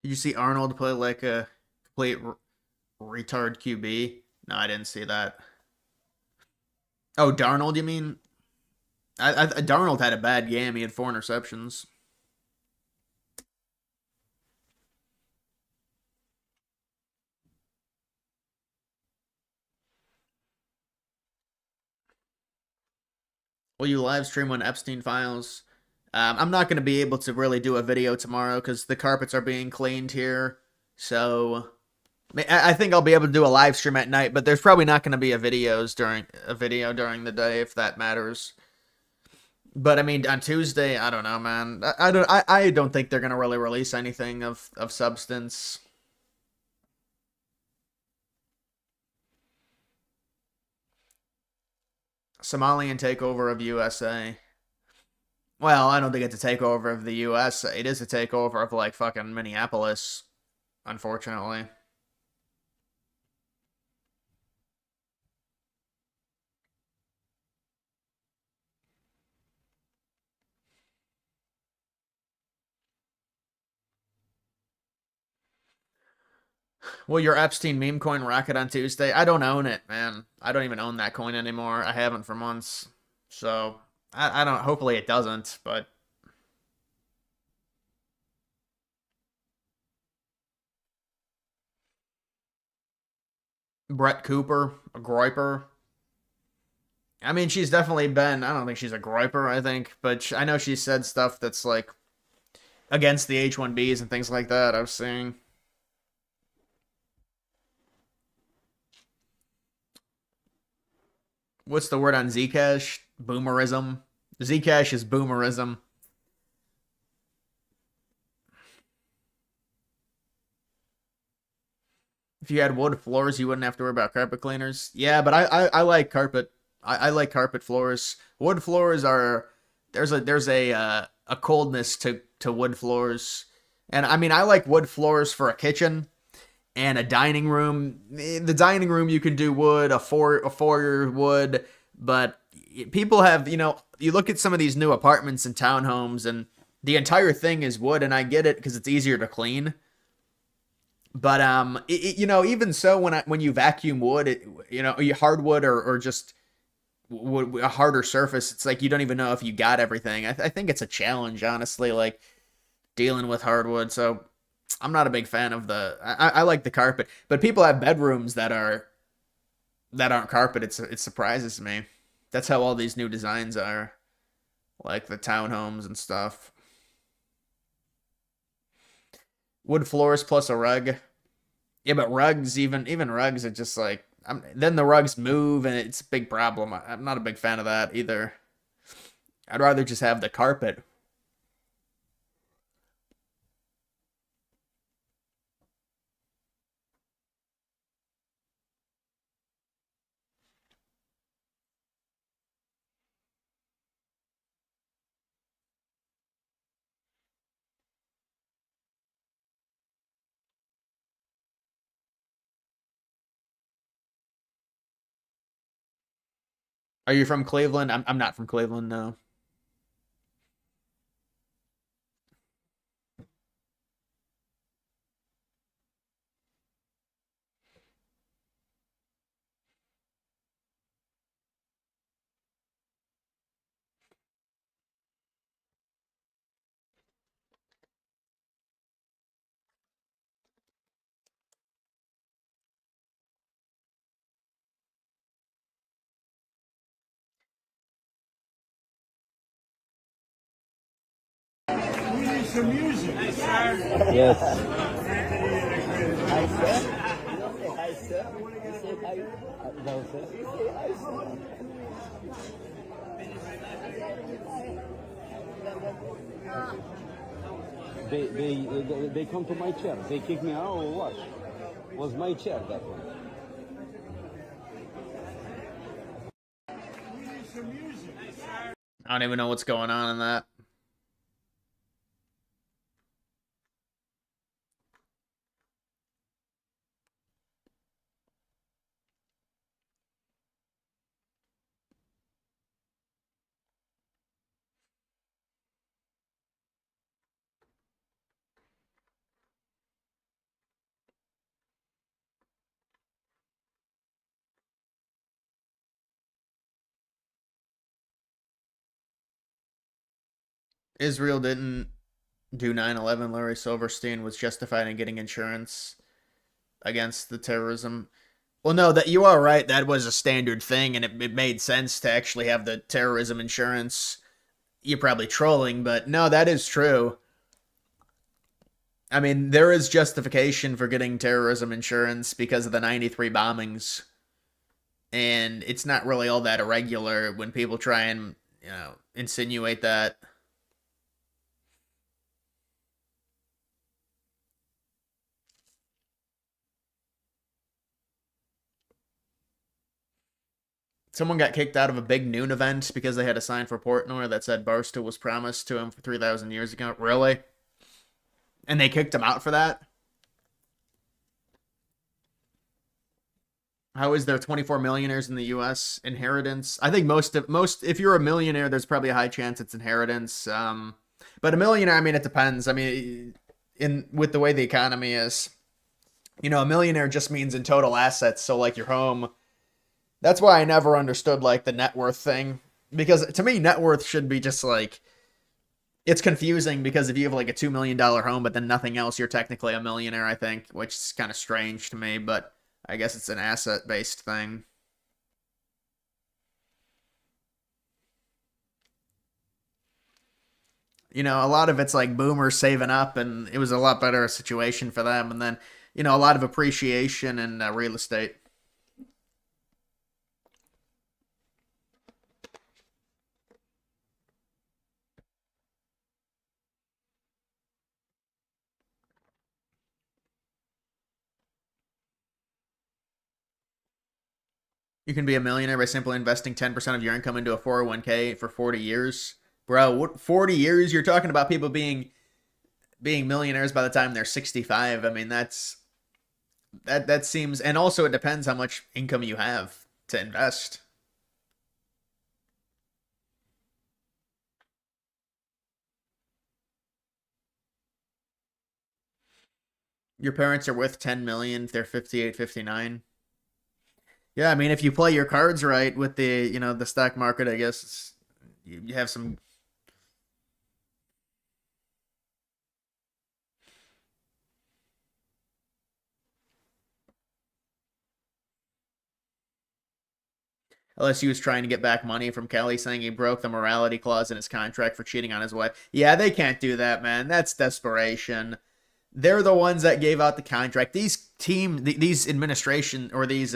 S1: Did you see Arnold play like a complete retard QB? No, I didn't see that. Oh, Darnold, you mean? Darnold had a bad game. He had 4 interceptions. Will you live stream on Epstein files? I'm not going to be able to really do a video tomorrow because the carpets are being cleaned here. So I think I'll be able to do a live stream at night, but there's probably not going to be a video during the day if that matters. But I mean, on Tuesday, I don't know, man. I don't think they're going to really release anything of substance. Somalian takeover of USA. Well, I don't think it's a takeover of the U.S. It is a takeover of, like, fucking Minneapolis, unfortunately. Will your Epstein meme coin rocket on Tuesday? I don't own it, man. I don't even own that coin anymore. I haven't for months. So, I don't, hopefully it doesn't, but Brett Cooper, a groiper. I mean, she's definitely been, I don't think she's a groiper, I think, but I know she said stuff that's like against the H-1Bs and things like that, I've seen. What's the word on Zcash? Boomerism. Zcash is boomerism. If you had wood floors, you wouldn't have to worry about carpet cleaners. Yeah, but I like carpet. I like carpet floors. Wood floors are there's a coldness to wood floors, and I mean I like wood floors for a kitchen and a dining room. The dining room you can do wood, a foyer wood, but people have you look at some of these new apartments and townhomes, and the entire thing is wood, and I get it because it's easier to clean. But even so, when you vacuum wood, hardwood or just wood, a harder surface, it's like you don't even know if you got everything. I think it's a challenge, honestly, like dealing with hardwood. So I'm not a big fan of I like the carpet, but people have bedrooms that aren't carpet. It surprises me. That's how all these new designs are, like the townhomes and stuff. Wood floors plus a rug. Yeah, but rugs, even rugs, are just like then the rugs move and it's a big problem. I'm not a big fan of that either. I'd rather just have the carpet. Are you from Cleveland? I'm not from Cleveland, no.
S3: We need some music.
S7: They come to my chair. They kick me out or what? Was my chair that one?
S1: I don't even know what's going on in that. Israel didn't do 9/11. Larry Silverstein was justified in getting insurance against the terrorism. Well, no, that you are right. That was a standard thing, and it made sense to actually have the terrorism insurance. You're probably trolling, but no, that is true. I mean, there is justification for getting terrorism insurance because of the 93 bombings. And it's not really all that irregular when people try and, insinuate that. Someone got kicked out of a big noon event because they had a sign for Portnoy that said Barstool was promised to him for 3,000 years ago. Really? And they kicked him out for that? How is there 24 millionaires in the U.S. inheritance? I think most if you're a millionaire, there's probably a high chance it's inheritance. But a millionaire, I mean, it depends. I mean, with the way the economy is, a millionaire just means in total assets. So like your home. That's why I never understood like the net worth thing, because to me net worth should be just like, it's confusing because if you have like a $2 million home but then nothing else, you're technically a millionaire, I think, which is kind of strange to me, but I guess it's an asset based thing. A lot of it's like boomers saving up, and it was a lot better situation for them, and then a lot of appreciation in real estate. You can be a millionaire by simply investing 10% of your income into a 401k for 40 years. Bro, what 40 years? You're talking about people being millionaires by the time they're 65. I mean, that seems, and also it depends how much income you have to invest. Your parents are worth 10 million if they're 58, 59. Yeah, I mean, if you play your cards right with the stock market, I guess you have some. Unless he was trying to get back money from Kelly, saying he broke the morality clause in his contract for cheating on his wife. Yeah, they can't do that, man. That's desperation. They're the ones that gave out the contract. These administration or these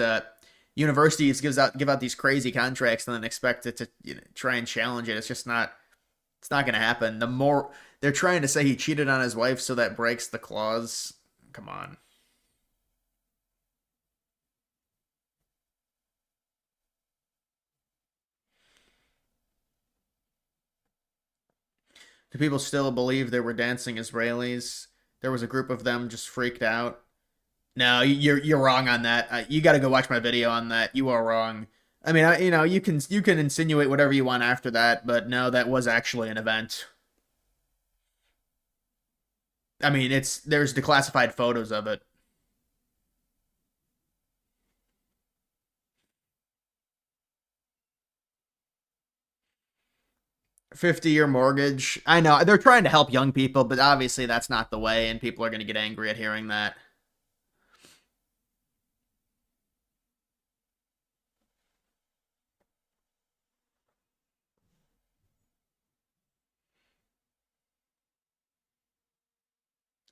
S1: universities give out these crazy contracts and then expect it to try and challenge it. It's just not. It's not going to happen. The more they're trying to say he cheated on his wife, so that breaks the clause. Come on. Do people still believe there were dancing Israelis? There was a group of them just freaked out. No, you're wrong on that. You got to go watch my video on that. You are wrong. I mean, you can insinuate whatever you want after that, but no, that was actually an event. I mean, there's declassified photos of it. 50-year mortgage. I know they're trying to help young people, but obviously that's not the way, and people are going to get angry at hearing that.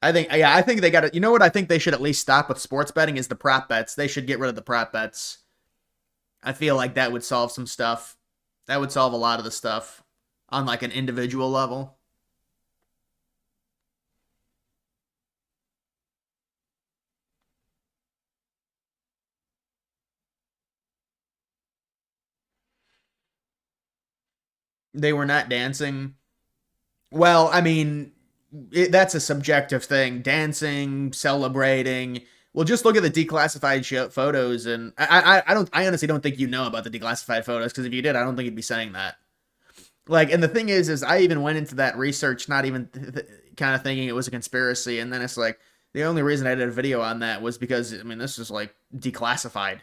S1: I think they got to. You know what? I think they should at least stop with sports betting is the prop bets. They should get rid of the prop bets. I feel like that would solve some stuff. That would solve a lot of the stuff on like an individual level. They were not dancing. Well, I mean, that's a subjective thing. Dancing, celebrating. Well, just look at the declassified photos, and I honestly don't think you know about the declassified photos because if you did, I don't think you'd be saying that. Like, and the thing is I even went into that research not even kind of thinking it was a conspiracy, and then it's like the only reason I did a video on that was because I mean this is like declassified.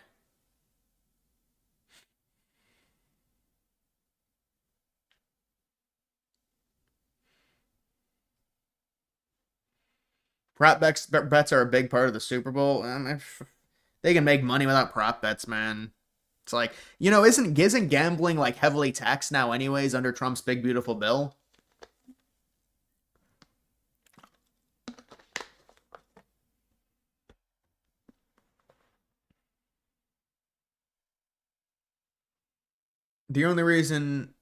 S1: Prop bets are a big part of the Super Bowl. I mean, they can make money without prop bets, man. It's like, isn't gambling like heavily taxed now anyways under Trump's big beautiful bill? The only reason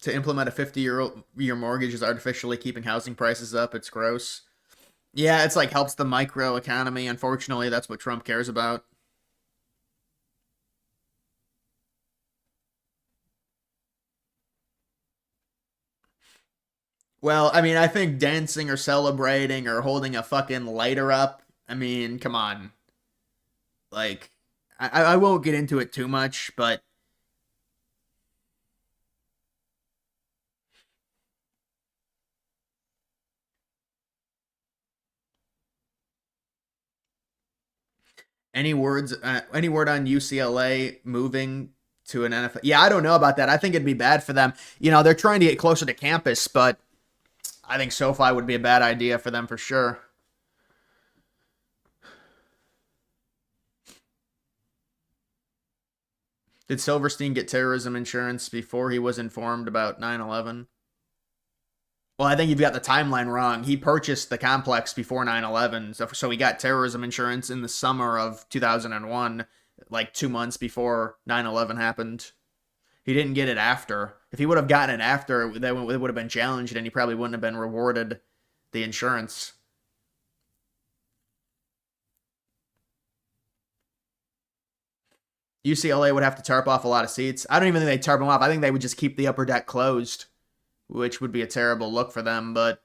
S1: to implement a 50-year mortgage is artificially keeping housing prices up. It's gross. Yeah, it's like helps the micro economy. Unfortunately, that's what Trump cares about. Well, I mean, I think dancing or celebrating or holding a fucking lighter up. I mean, come on. Like, I won't get into it too much, but any word on UCLA moving to an NFL? Yeah, I don't know about that. I think it'd be bad for them. They're trying to get closer to campus, but I think SoFi would be a bad idea for them for sure. Did Silverstein get terrorism insurance before he was informed about 9/11? Well, I think you've got the timeline wrong. He purchased the complex before 9/11, so he got terrorism insurance in the summer of 2001, like 2 months before 9/11 happened. He didn't get it after. If he would have gotten it after, it would have been challenged, and he probably wouldn't have been rewarded the insurance. UCLA would have to tarp off a lot of seats. I don't even think they'd tarp them off. I think they would just keep the upper deck closed, which would be a terrible look for them, but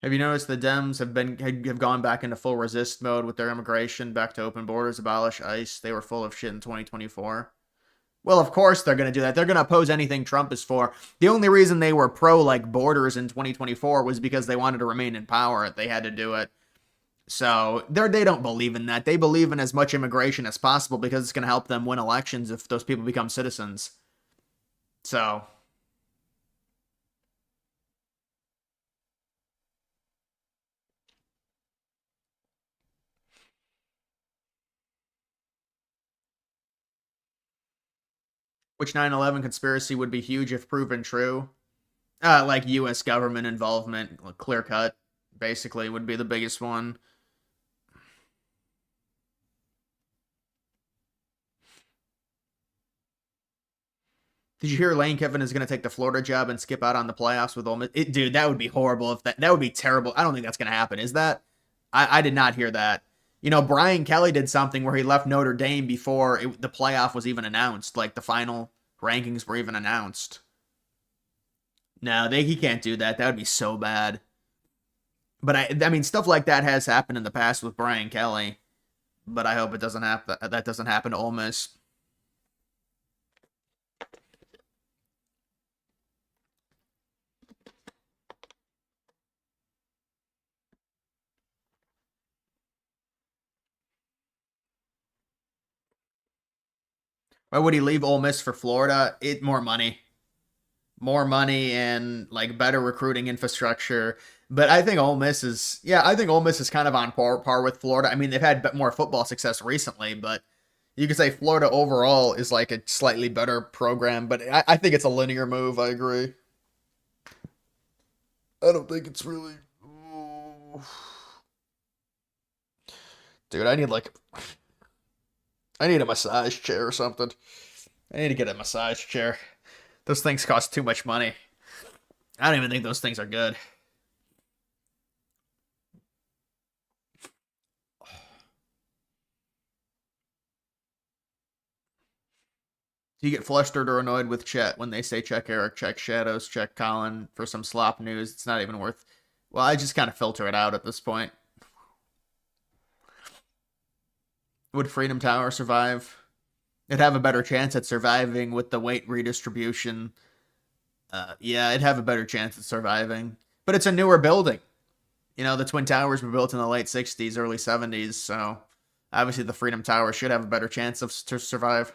S1: have you noticed the Dems have gone back into full resist mode with their immigration, back to open borders, abolish ICE? They were full of shit in 2024. Well, of course they're going to do that. They're going to oppose anything Trump is for. The only reason they were pro like borders in 2024 was because they wanted to remain in power. They had to do it. So they don't believe in that. They believe in as much immigration as possible because it's going to help them win elections if those people become citizens. So which 9/11 conspiracy would be huge if proven true? Like U.S. government involvement, clear cut, basically, would be the biggest one. Did you hear Lane Kiffin is going to take the Florida job and skip out on the playoffs with Ole Miss? Dude, that would be horrible. If that would be terrible. I don't think that's going to happen. Is that? I did not hear that. You know, Brian Kelly did something where he left Notre Dame before the playoff was even announced. Like the final rankings were even announced. No, he can't do that. That would be so bad. But I mean, stuff like that has happened in the past with Brian Kelly. But I hope it doesn't happen. That doesn't happen to Ole Miss. Why would he leave Ole Miss for Florida? More money and like better recruiting infrastructure. But I think Ole Miss is kind of on par with Florida. I mean, they've had more football success recently, but you could say Florida overall is like a slightly better program. But I think it's a linear move. I agree. I don't think it's really. Dude, I need a massage chair or something. I need to get a massage chair. Those things cost too much money. I don't even think those things are good. Do you get flustered or annoyed with Chet when they say check Eric, check Shadows, check Colin for some slop news? It's not even worth. Well, I just kind of filter it out at this point. Would Freedom Tower survive? It'd have a better chance at surviving with the weight redistribution. Yeah, it'd have a better chance at surviving. But it's a newer building. You know, the Twin Towers were built in the late 60s, early 70s, so obviously the Freedom Tower should have a better chance to survive.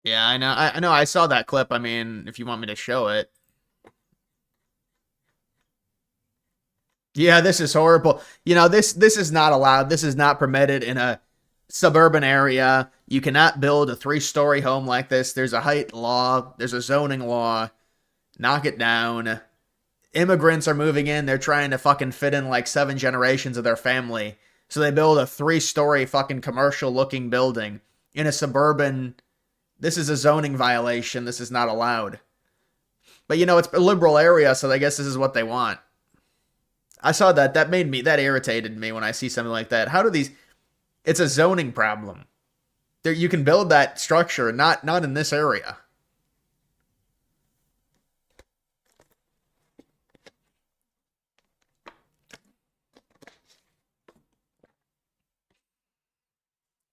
S1: Yeah, I know. I know. I saw that clip. I mean, if you want me to show it. Yeah, this is horrible. You know, this is not allowed. This is not permitted in a suburban area. You cannot build a 3-story home like this. There's a height law. There's a zoning law. Knock it down. Immigrants are moving in. They're trying to fucking fit in like 7 generations of their family. So they build a 3-story fucking commercial looking building in a suburban. This is a zoning violation. This is not allowed. But you know, it's a liberal area, so I guess this is what they want. I saw that. That irritated me when I see something like that. How do these? It's a zoning problem. You can build that structure, not in this area.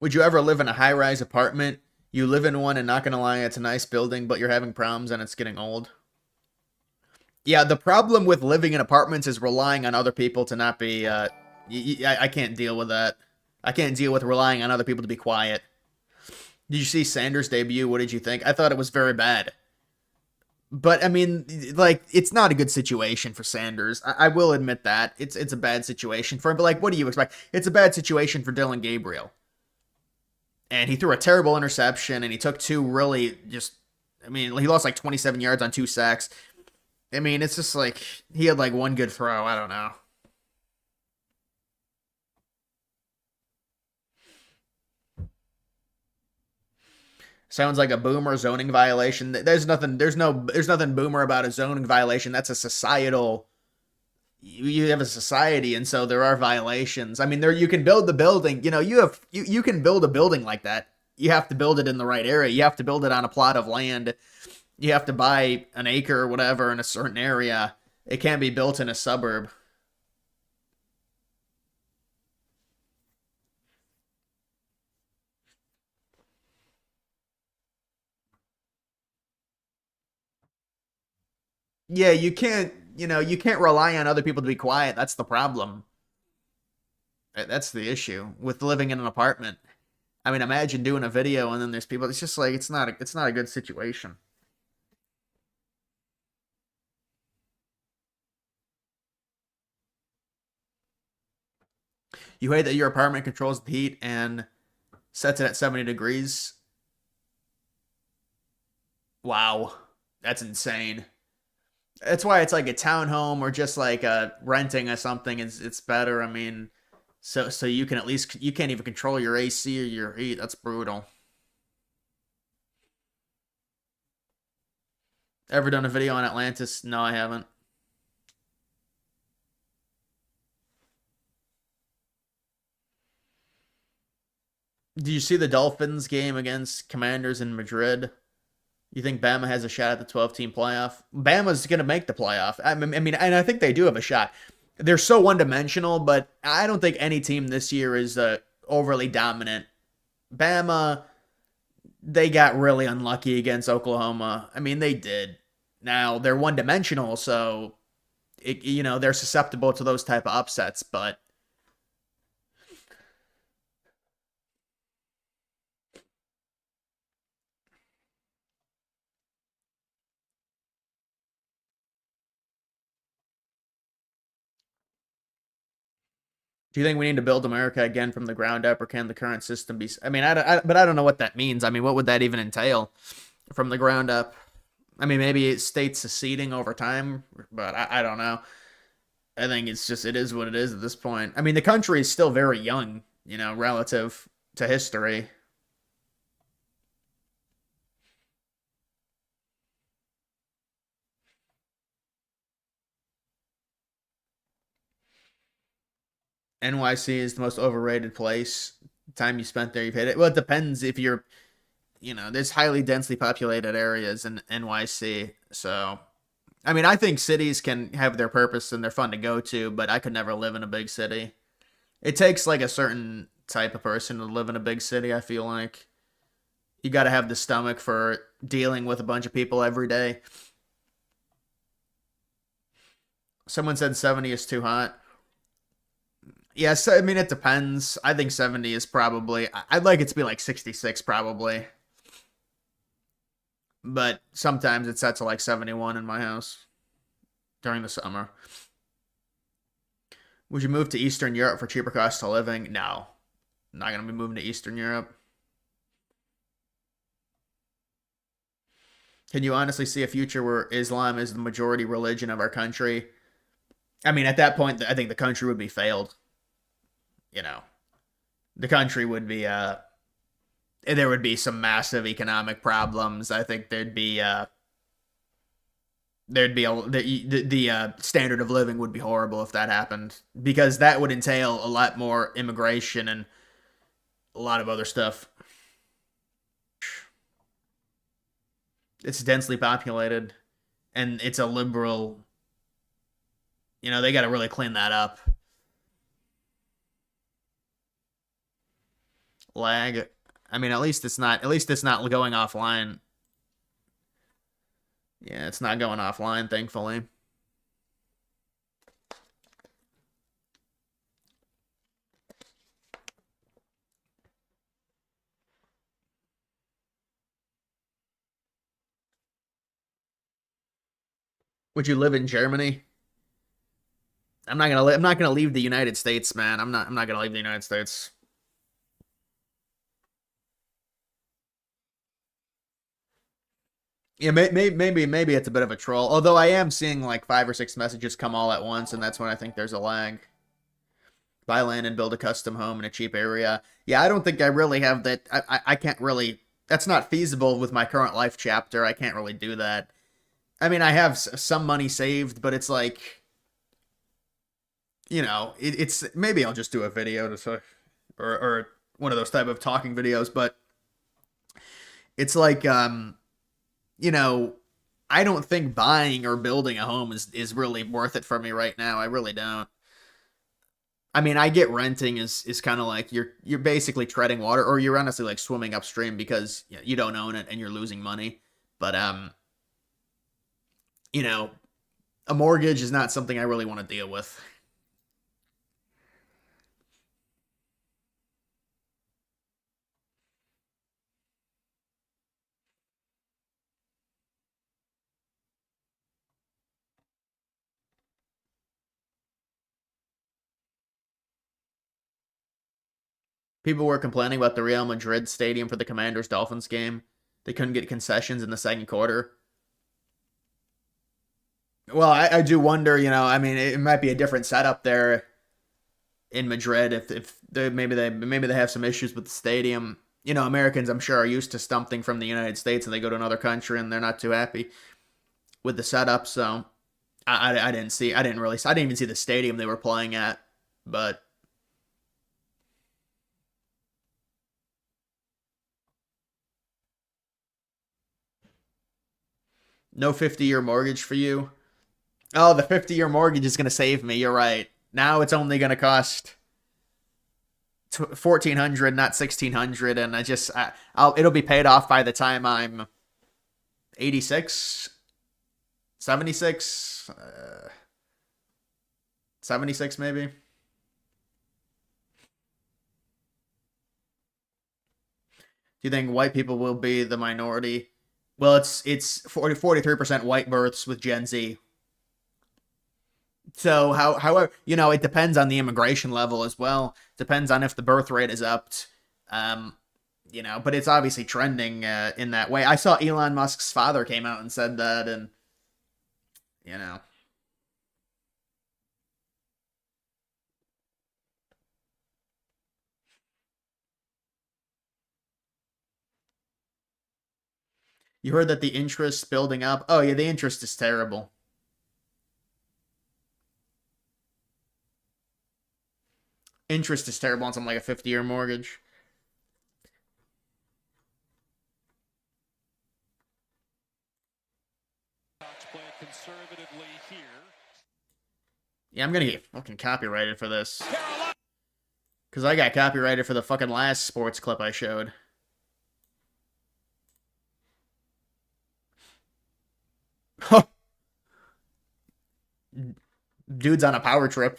S1: Would you ever live in a high-rise apartment? You live in one, and not gonna lie, it's a nice building, but you're having problems and it's getting old. Yeah, the problem with living in apartments is relying on other people to not be, I can't deal with that. I can't deal with relying on other people to be quiet. Did you see Sanders' debut? What did you think? I thought it was very bad. But, I mean, like, it's not a good situation for Sanders. I will admit that. It's a bad situation for him. But, like, what do you expect? It's a bad situation for Dylan Gabriel. And he threw a terrible interception, and he took two really just... I mean, he lost like 27 yards on 2 sacks. I mean, it's just like, he had like one good throw. I don't know. Sounds like a boomer zoning violation. There's nothing boomer about a zoning violation. That's a societal, you have a society, and so there are violations. I mean, you can build the building, you can build a building like that. You have to build it in the right area. You have to build it on a plot of land. You have to buy an acre or whatever in a certain area. It can't be built in a suburb. Yeah, you can't rely on other people to be quiet. That's the problem. That's the issue with living in an apartment. I mean, imagine doing a video and then there's people. It's just like, it's not a good situation. You hate that your apartment controls the heat and sets it at 70 degrees. Wow. That's insane. That's why it's like a townhome or just like renting or something. It's better. I mean, so you can at least, you can't even control your AC or your heat. That's brutal. Ever done a video on Atlantis? No, I haven't. Did you see the Dolphins game against Commanders in Madrid? You think Bama has a shot at the 12-team playoff? Bama's going to make the playoff. I mean, and I think they do have a shot. They're so one-dimensional, but I don't think any team this year is overly dominant. Bama, they got really unlucky against Oklahoma. I mean, they did. Now, they're one-dimensional, so, they're susceptible to those type of upsets, but do you think we need to build America again from the ground up, or can the current system be? I mean, but I don't know what that means. I mean, what would that even entail from the ground up? I mean, maybe states seceding over time, but I don't know. I think it is what it is at this point. I mean, the country is still very young, relative to history. NYC is the most overrated place. The time you spent there, you've hit it. Well, it depends if you're, there's highly densely populated areas in NYC. So, I mean, I think cities can have their purpose and they're fun to go to, but I could never live in a big city. It takes like a certain type of person to live in a big city, I feel like. You got to have the stomach for dealing with a bunch of people every day. Someone said 70 is too hot. Yes, I mean, it depends. I think 70 is probably... I'd like it to be like 66, probably. But sometimes it's set to like 71 in my house during the summer. Would you move to Eastern Europe for cheaper cost of living? No. I'm not going to be moving to Eastern Europe. Can you honestly see a future where Islam is the majority religion of our country? I mean, at that point, I think the country would be failed. The country would be, there would be some massive economic problems. I think the standard of living would be horrible if that happened, because that would entail a lot more immigration and a lot of other stuff. It's densely populated and it's a liberal, they got to really clean that up. Lag. I mean, at least it's not going offline. Yeah, it's not going offline, thankfully. Would you live in Germany? I'm not gonna. I'm not gonna leave the United States, man. I'm not. I'm not gonna leave the United States. Yeah, maybe it's a bit of a troll. Although I am seeing like 5 or 6 messages come all at once, and that's when I think there's a lag. Buy land and build a custom home in a cheap area. Yeah, I don't think I really have that. I can't really. That's not feasible with my current life chapter. I can't really do that. I mean, I have some money saved, but it's like, it's maybe I'll just do a video to say, or one of those type of talking videos. But it's like, I don't think buying or building a home is really worth it for me right now. I really don't. I mean, I get renting is kind of like you're basically treading water, or you're honestly like swimming upstream because you don't own it and you're losing money. But a mortgage is not something I really want to deal with. People were complaining about the Real Madrid stadium for the Commanders Dolphins game. They couldn't get concessions in the second quarter. Well, I do wonder, I mean, it might be a different setup there in Madrid if maybe they have some issues with the stadium. Americans, I'm sure, are used to something from the United States, and they go to another country and they're not too happy with the setup. So I didn't even see the stadium they were playing at, but no 50-year mortgage for you. Oh, the 50-year mortgage is going to save me. You're right. Now it's only going to cost $1,400, not $1,600, and it'll be paid off by the time I'm 86, 76, 76 maybe. Do you think white people will be the minority? Well, it's 43% white births with Gen Z. So however, it depends on the immigration level as well. Depends on if the birth rate is upped. But it's obviously trending in that way. I saw Elon Musk's father came out and said that, and you heard that the interest's building up. Oh yeah, the interest is terrible. Interest is terrible on something like a 50-year mortgage. Yeah, I'm gonna get fucking copyrighted for this. Because I got copyrighted for the fucking last sports clip I showed. Dude's on a power trip.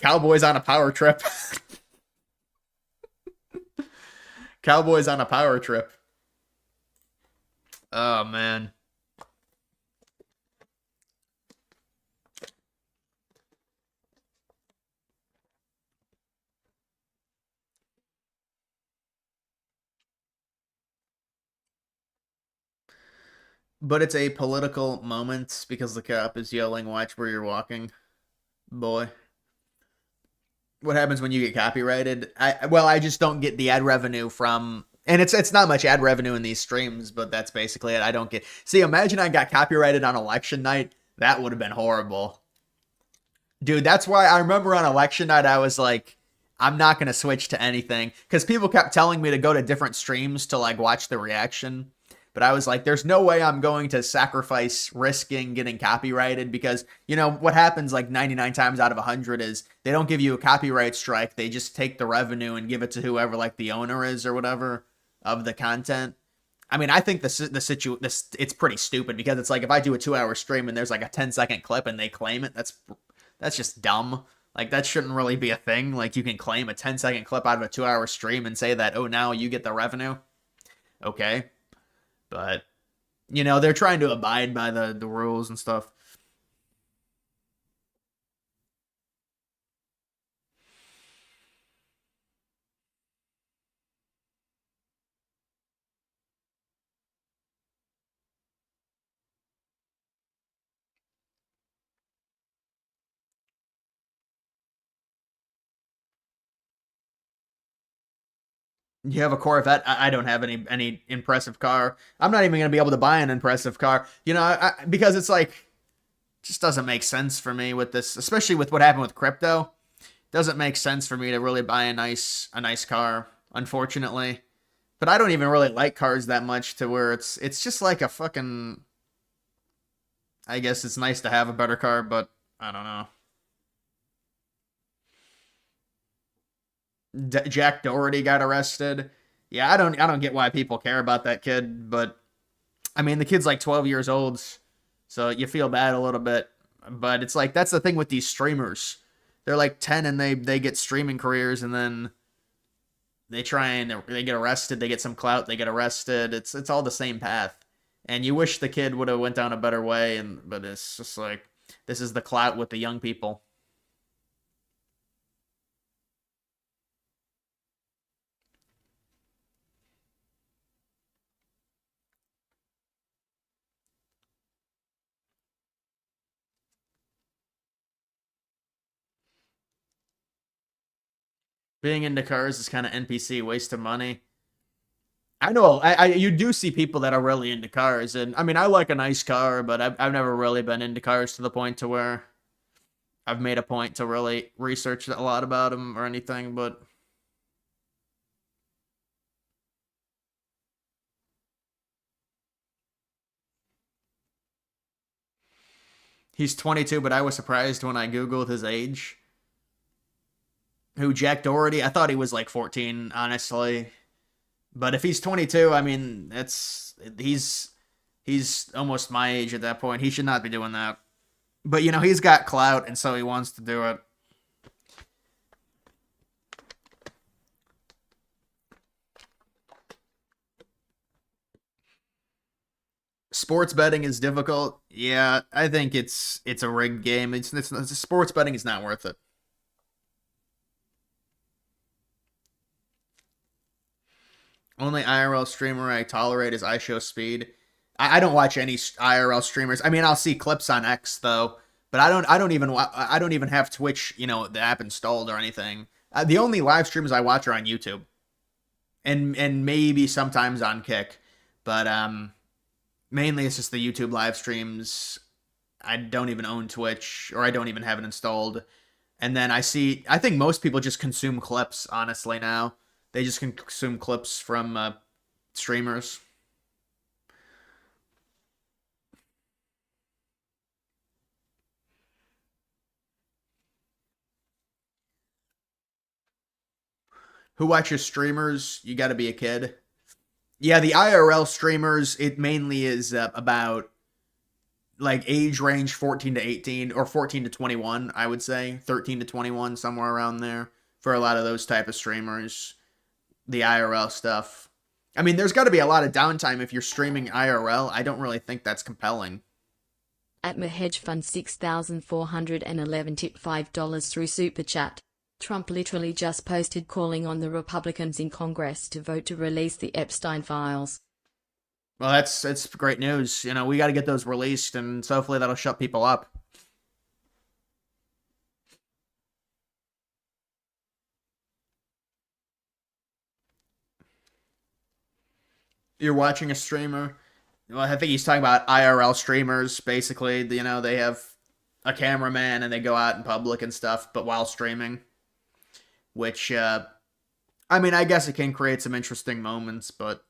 S1: Cowboys on a power trip. Cowboys on a power trip. Oh, man. But it's a political moment because the cop is yelling, "Watch where you're walking, boy." What happens when you get copyrighted? I just don't get the ad revenue from, and it's not much ad revenue in these streams, but that's basically it. I don't get. See, imagine I got copyrighted on election night. That would have been horrible. Dude, that's why I remember on election night I was like, I'm not going to switch to anything because people kept telling me to go to different streams to like watch the reaction. But I was like, there's no way I'm going to sacrifice risking getting copyrighted because, what happens like 99 times out of 100 is they don't give you a copyright strike. They just take the revenue and give it to whoever like the owner is or whatever of the content. I mean, I think it's pretty stupid because it's like if I do a 2-hour stream and there's like a 10-second clip and they claim it, that's just dumb. Like that shouldn't really be a thing. Like you can claim a 10-second clip out of a 2-hour stream and say that, oh, now you get the revenue. Okay. But You know, they're trying to abide by the rules and stuff. You have a Corvette. I don't have any impressive car. I'm not even gonna be able to buy an impressive car. You know, because it's like just doesn't make sense for me with this, especially with what happened with crypto. Doesn't make sense for me to really buy a nice car, unfortunately. But I don't even really like cars that much to where it's just like a fucking. I guess it's nice to have a better car, but I don't know. Jack Doherty got arrested. Yeah, I don't get why people care about that kid, but I mean the kid's like 12 years old, so you feel bad a little bit. But it's like that's the thing with these streamers. They're like 10 and they get streaming careers and then they get arrested, they get some clout, they get arrested. It's all the same path. And you wish the kid would have went down a better way but it's just like this is the clout with the young people. Being into cars is kind of NPC, waste of money. I know, you do see people that are really into cars, and I mean, I like a nice car, but I've never really been into cars to the point to where I've made a point to really research a lot about them or anything. But he's 22, but I was surprised when I googled his age. Who, Jack Doherty? I thought he was like 14, honestly. But if he's 22, I mean, he's almost my age at that point. He should not be doing that. But you know, he's got clout, and so he wants to do it. Sports betting is difficult. Yeah, I think it's a rigged game. It's sports betting is not worth it. Only IRL streamer I tolerate is iShowSpeed. I don't watch any IRL streamers. I mean, I'll see clips on X though, but I don't even have Twitch, you know, the app installed or anything. The only live streams I watch are on YouTube, and maybe sometimes on Kick, but mainly it's just the YouTube live streams. I don't even own Twitch, or I don't even have it installed. And then I think most people just consume clips, honestly, now. They just consume clips from streamers. Who watches streamers? You got to be a kid. Yeah, the IRL streamers, it mainly is about like age range 14 to 18 or 14 to 21, I would say. 13 to 21, somewhere around there for a lot of those type of streamers. The IRL stuff. I mean, there's got to be a lot of downtime if you're streaming IRL. I don't really think that's compelling.
S4: At Hedge Fund 6,411 tip $5 through Super Chat. Trump literally just posted calling on the Republicans in Congress to vote to release the Epstein files.
S1: Well, that's great news. You know, we got to get those released, and so hopefully that'll shut people up. You're watching a streamer. Well, I think he's talking about IRL streamers. Basically, you know, they have a cameraman and they go out in public and stuff, but while streaming, which, I mean, I guess it can create some interesting moments, but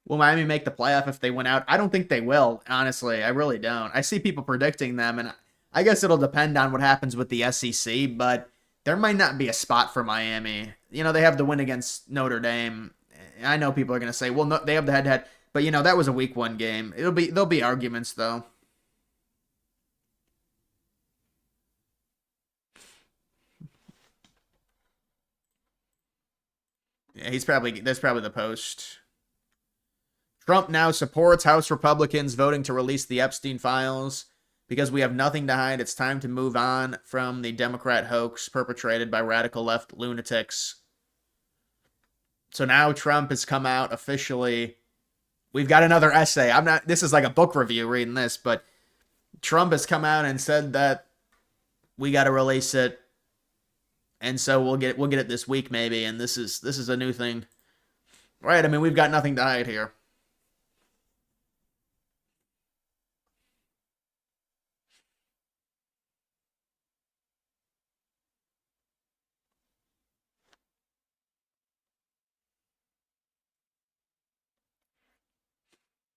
S1: will Miami make the playoff if they win out? I don't think they will, honestly. I really don't. I see people predicting them, and I guess it'll depend on what happens with the SEC, but there might not be a spot for Miami. You know, they have the win against Notre Dame. I know people are going to say, well, no, they have the head-to-head, but you know, that was a week 1 game. There'll be arguments though. Yeah, that's probably the post. Trump now supports House Republicans voting to release the Epstein files. Because we have nothing to hide, it's time to move on from the Democrat hoax perpetrated by radical left lunatics. So now Trump has come out officially. We've got another essay. This is like a book review reading this, but Trump has come out and said that we got to release it. And so we'll get it this week maybe, and this is a new thing. Right? I mean, we've got nothing to hide here.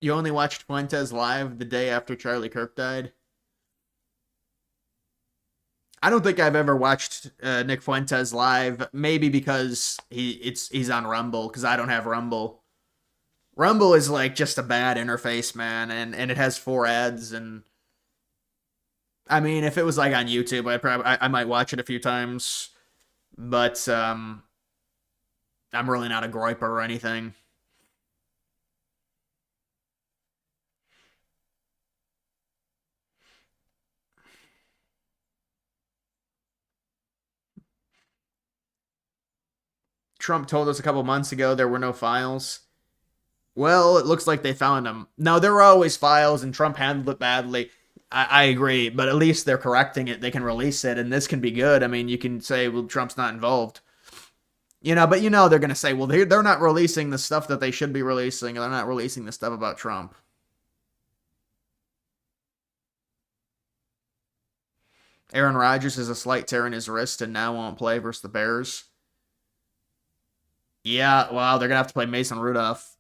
S1: You only watched Fuentes live the day after Charlie Kirk died? I don't think I've ever watched Nick Fuentes live. Maybe because he's on Rumble, because I don't have Rumble. Rumble is like just a bad interface, man, and it has 4 ads. And I mean, if it was like on YouTube, I might watch it a few times, but I'm really not a groiper or anything. Trump told us a couple months ago there were no files. Well, it looks like they found them. No, there were always files, and Trump handled it badly. I agree, but at least they're correcting it. They can release it, and this can be good. I mean, you can say, well, Trump's not involved. But they're going to say, well, they're not releasing the stuff that they should be releasing. They're not releasing the stuff about Trump. Aaron Rodgers has a slight tear in his wrist and now won't play versus the Bears. Yeah, well, they're going to have to play Mason Rudolph.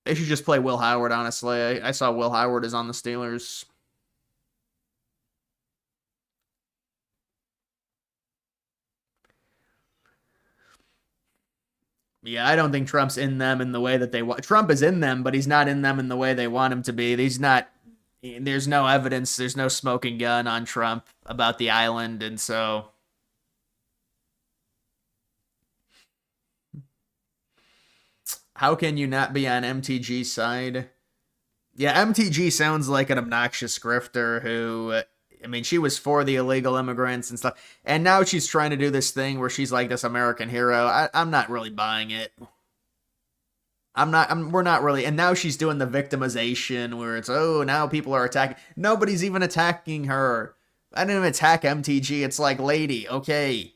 S1: They should just play Will Howard, honestly. I saw Will Howard is on the Steelers. Yeah, I don't think Trump's in them in the way that they want. Trump is in them, but he's not in them in the way they want him to be. There's no evidence, there's no smoking gun on Trump about the island, and so... How can you not be on MTG's side? Yeah, MTG sounds like an obnoxious grifter who, I mean, she was for the illegal immigrants and stuff, and now she's trying to do this thing where she's like this American hero. I'm not really buying it. We're not really, and now she's doing the victimization where it's, oh, now people are attacking. Nobody's even attacking her. I didn't even attack MTG. It's like, lady, okay.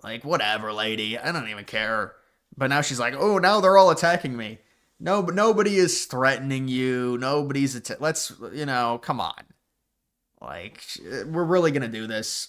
S1: Like, whatever, lady. I don't even care. But now she's like, oh, now they're all attacking me. No, but nobody is threatening you. Nobody's let's, come on. Like, we're really going to do this.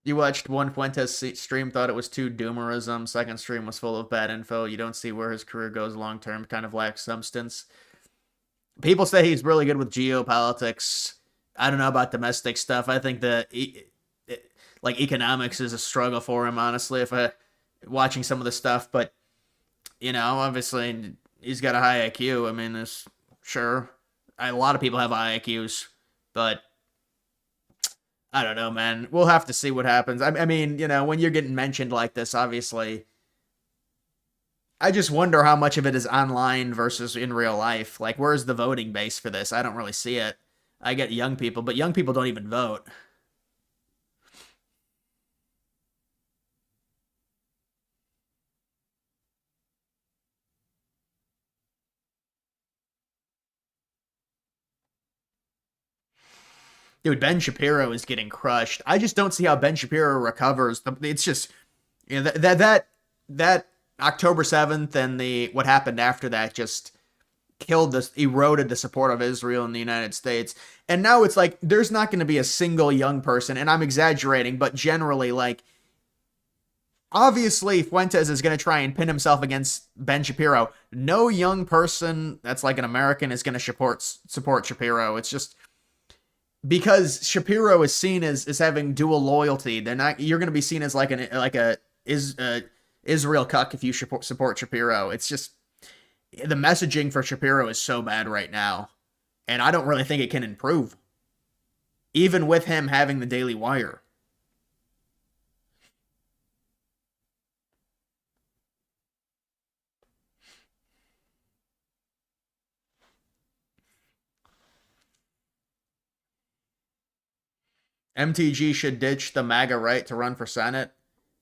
S1: You watched one Fuentes stream, thought it was too doomerism. Second stream was full of bad info. You don't see where his career goes long term. Kind of lacks substance. People say he's really good with geopolitics. I don't know about domestic stuff. I think that like economics is a struggle for him, honestly. Watching some of the stuff, but obviously he's got a high IQ. I mean, a lot of people have high IQs, but. I don't know, man. We'll have to see what happens. I mean, when you're getting mentioned like this, obviously, I just wonder how much of it is online versus in real life. Like, where's the voting base for this? I don't really see it. I get young people, but young people don't even vote. Dude, Ben Shapiro is getting crushed. I just don't see how Ben Shapiro recovers. It's just that October 7th and what happened after that just eroded the support of Israel in the United States. And now it's like there's not going to be a single young person, and I'm exaggerating, but generally, like, obviously Fuentes is going to try and pin himself against Ben Shapiro. No young person that's like an American is going to support Shapiro. It's just because Shapiro is seen as having dual loyalty. They're not. You're going to be seen as like Israel cuck if you support Shapiro. It's just the messaging for Shapiro is so bad right now, and I don't really think it can improve, even with him having the Daily Wire. MTG should ditch the MAGA right to run for Senate.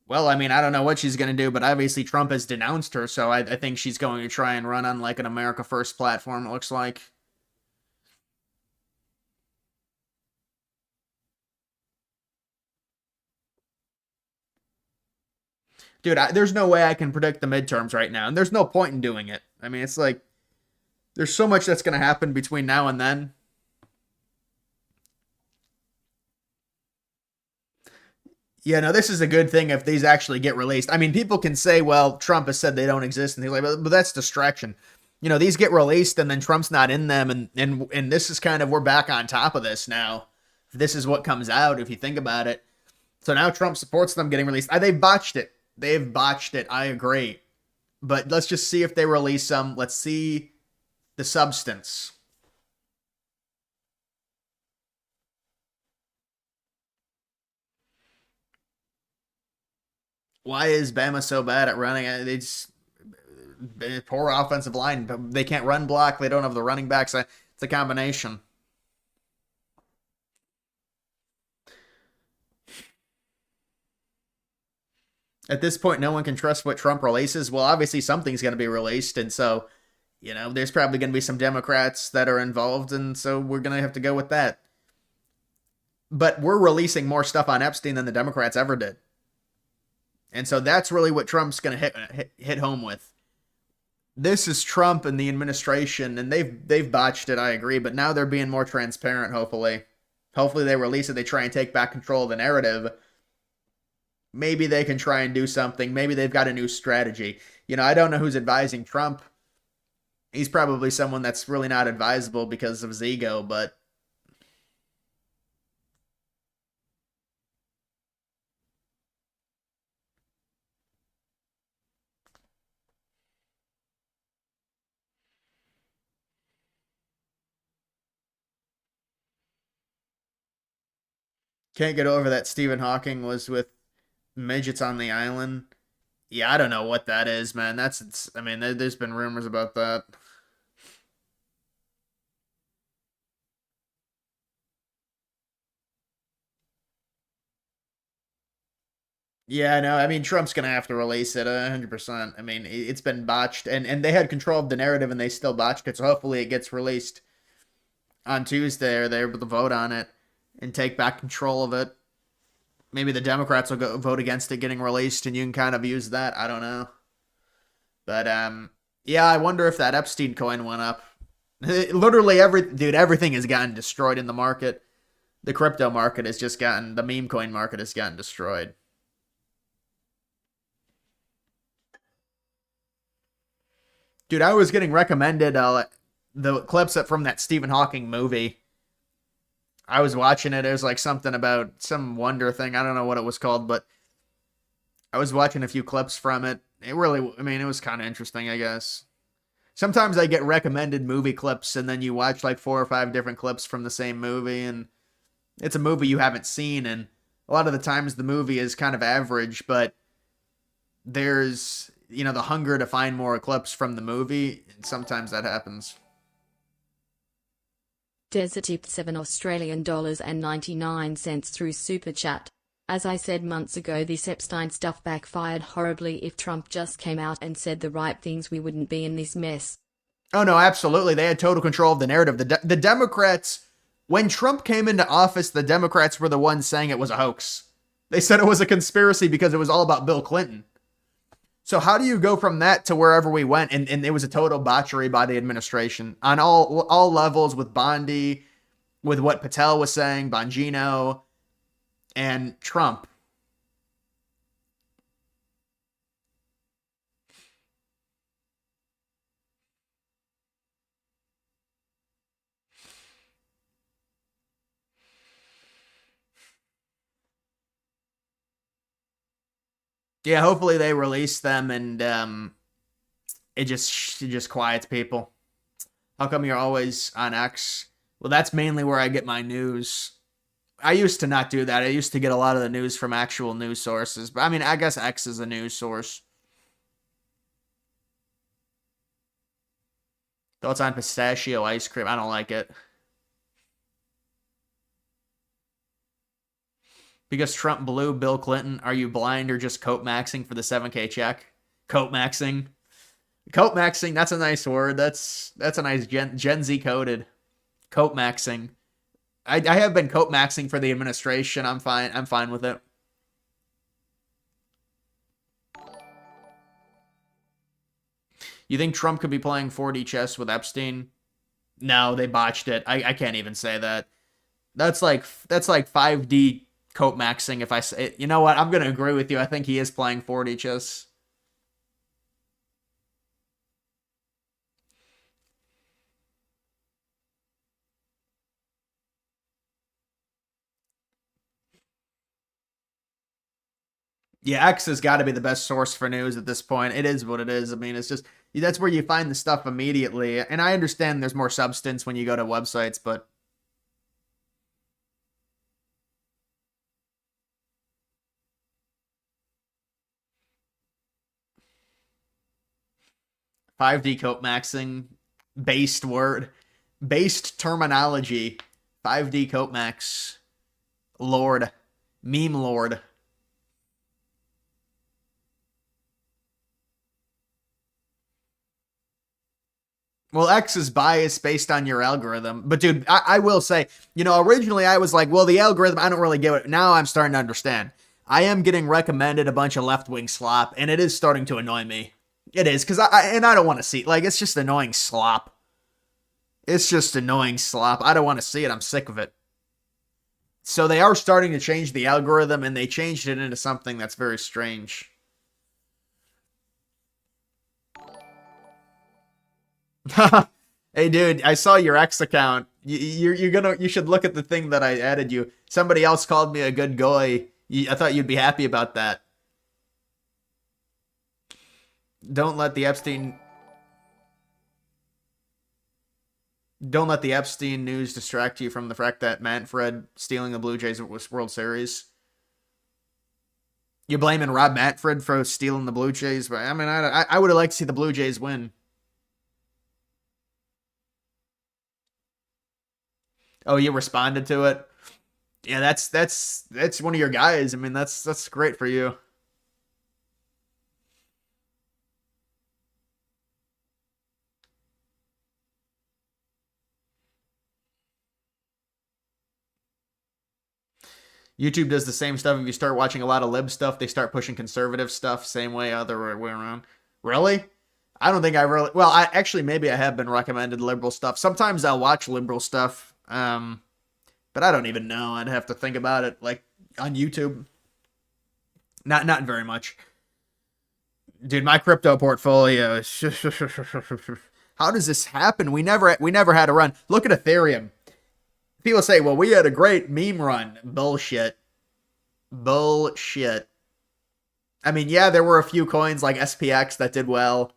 S1: Well, I mean, I don't know what she's going to do, but obviously Trump has denounced her, so I think she's going to try and run on like an America First platform, it looks like. Dude, there's no way I can predict the midterms right now, and there's no point in doing it. I mean, it's like, there's so much that's going to happen between now and then. Yeah, no, this is a good thing if these actually get released. I mean, people can say, well, Trump has said they don't exist and things like that, but that's distraction. You know, these get released and then Trump's not in them, and this is kind of, we're back on top of this now. This is what comes out if you think about it. So now Trump supports them getting released. They've botched it. They've botched it. I agree. But let's just see if they release them. Let's see the substance. Why is Bama so bad at running? It's poor offensive line. They can't run block. They don't have the running backs. It's a combination. At this point, no one can trust what Trump releases. Well, obviously something's going to be released, and so, you know, there's probably going to be some Democrats that are involved, and so we're going to have to go with that. But we're releasing more stuff on Epstein than the Democrats ever did. And so that's really what Trump's going to hit home with. This is Trump and the administration, and they've botched it, I agree, but now they're being more transparent, hopefully. Hopefully they release it, they try and take back control of the narrative. Maybe they can try and do something. Maybe they've got a new strategy. You know, I don't know who's advising Trump. He's probably someone that's really not advisable because of his ego, but can't get over that Stephen Hawking was with midgets on the island. Yeah, I don't know what that is, man. I mean, there's been rumors about that. Yeah, no, I mean, Trump's going to have to release it 100%. I mean, it's been botched, and they had control of the narrative, and they still botched it, so hopefully it gets released on Tuesday, or they're able to vote on it and take back control of it. Maybe the Democrats will go vote against it getting released, and you can kind of use that. I don't know. But, yeah, I wonder if that Epstein coin went up. Literally, everything has gotten destroyed in the market. The crypto market has just gotten, the meme coin market has gotten destroyed. Dude, I was getting recommended the clips from that Stephen Hawking movie. I was watching it. It was like something about some wonder thing. I don't know what it was called, but I was watching a few clips from it. It really, I mean, it was kind of interesting, I guess. Sometimes I get recommended movie clips, and then you watch like 4 or 5 different clips from the same movie, and it's a movie you haven't seen, and a lot of the times the movie is kind of average, but there's, you know, the hunger to find more clips from the movie, and sometimes that happens.
S4: Desert tipped $7.99 through Super Chat. As I said months ago, this Epstein stuff backfired horribly. If Trump just came out and said the right things, we wouldn't be in this mess.
S1: Oh, no, absolutely. They had total control of the narrative. The Democrats, when Trump came into office, the Democrats were the ones saying it was a hoax. They said it was a conspiracy because it was all about Bill Clinton. So how do you go from that to wherever we went? And it was a total botchery by the administration on all levels, with Bondi, with what Patel was saying, Bongino, and Trump. Yeah, hopefully they release them and it just quiets people. How come you're always on X? Well, that's mainly where I get my news. I used to not do that. I used to get a lot of the news from actual news sources. But I mean, I guess X is a news source. Thoughts on pistachio ice cream? I don't like it. Because Trump blew Bill Clinton, are you blind or just coat maxing for the 7K check? Coat maxing. Coat maxing, that's a nice word. That's a nice Gen Z coded. Coat maxing. I have been coat maxing for the administration. I'm fine. I'm fine with it. You think Trump could be playing 4D chess with Epstein? No, they botched it. I can't even say that. That's like 5D coat maxing. If I say, you know what, I'm gonna agree with you. I think he is playing 4D chess. Yeah, X has got to be the best source for news at this point. It is what it is. I mean, it's just that's where you find the stuff immediately. And I understand there's more substance when you go to websites, but 5D coat maxing, based word, based terminology, 5D coat max, Lord, meme Lord. Well, X is biased based on your algorithm. But dude, I will say, originally I was like, well, the algorithm, I don't really get it. Now I'm starting to understand. I am getting recommended a bunch of left-wing slop, and it is starting to annoy me. It is, because I don't want to see, it's just annoying slop. It's just annoying slop. I don't want to see it. I'm sick of it. So they are starting to change the algorithm, and they changed it into something that's very strange. Hey, dude, I saw your X account. You should look at the thing that I added you. Somebody else called me a good goy. I thought you'd be happy about that. Don't let the Epstein news distract you from the fact that Manfred stealing the Blue Jays World Series. You're blaming Rob Manfred for stealing the Blue Jays, but I mean, I would have liked to see the Blue Jays win. Oh, you responded to it? Yeah, that's one of your guys. I mean, that's great for you. YouTube does the same stuff. If you start watching a lot of lib stuff, they start pushing conservative stuff. Same way, other way around. Really? I don't think I really... Well, maybe I have been recommended liberal stuff. Sometimes I'll watch liberal stuff. But I don't even know. I'd have to think about it, on YouTube. Not very much. Dude, my crypto portfolio is... How does this happen? We never had a run. Look at Ethereum. People say, well, we had a great meme run. Bullshit. Bullshit. I mean, yeah, there were a few coins like SPX that did well.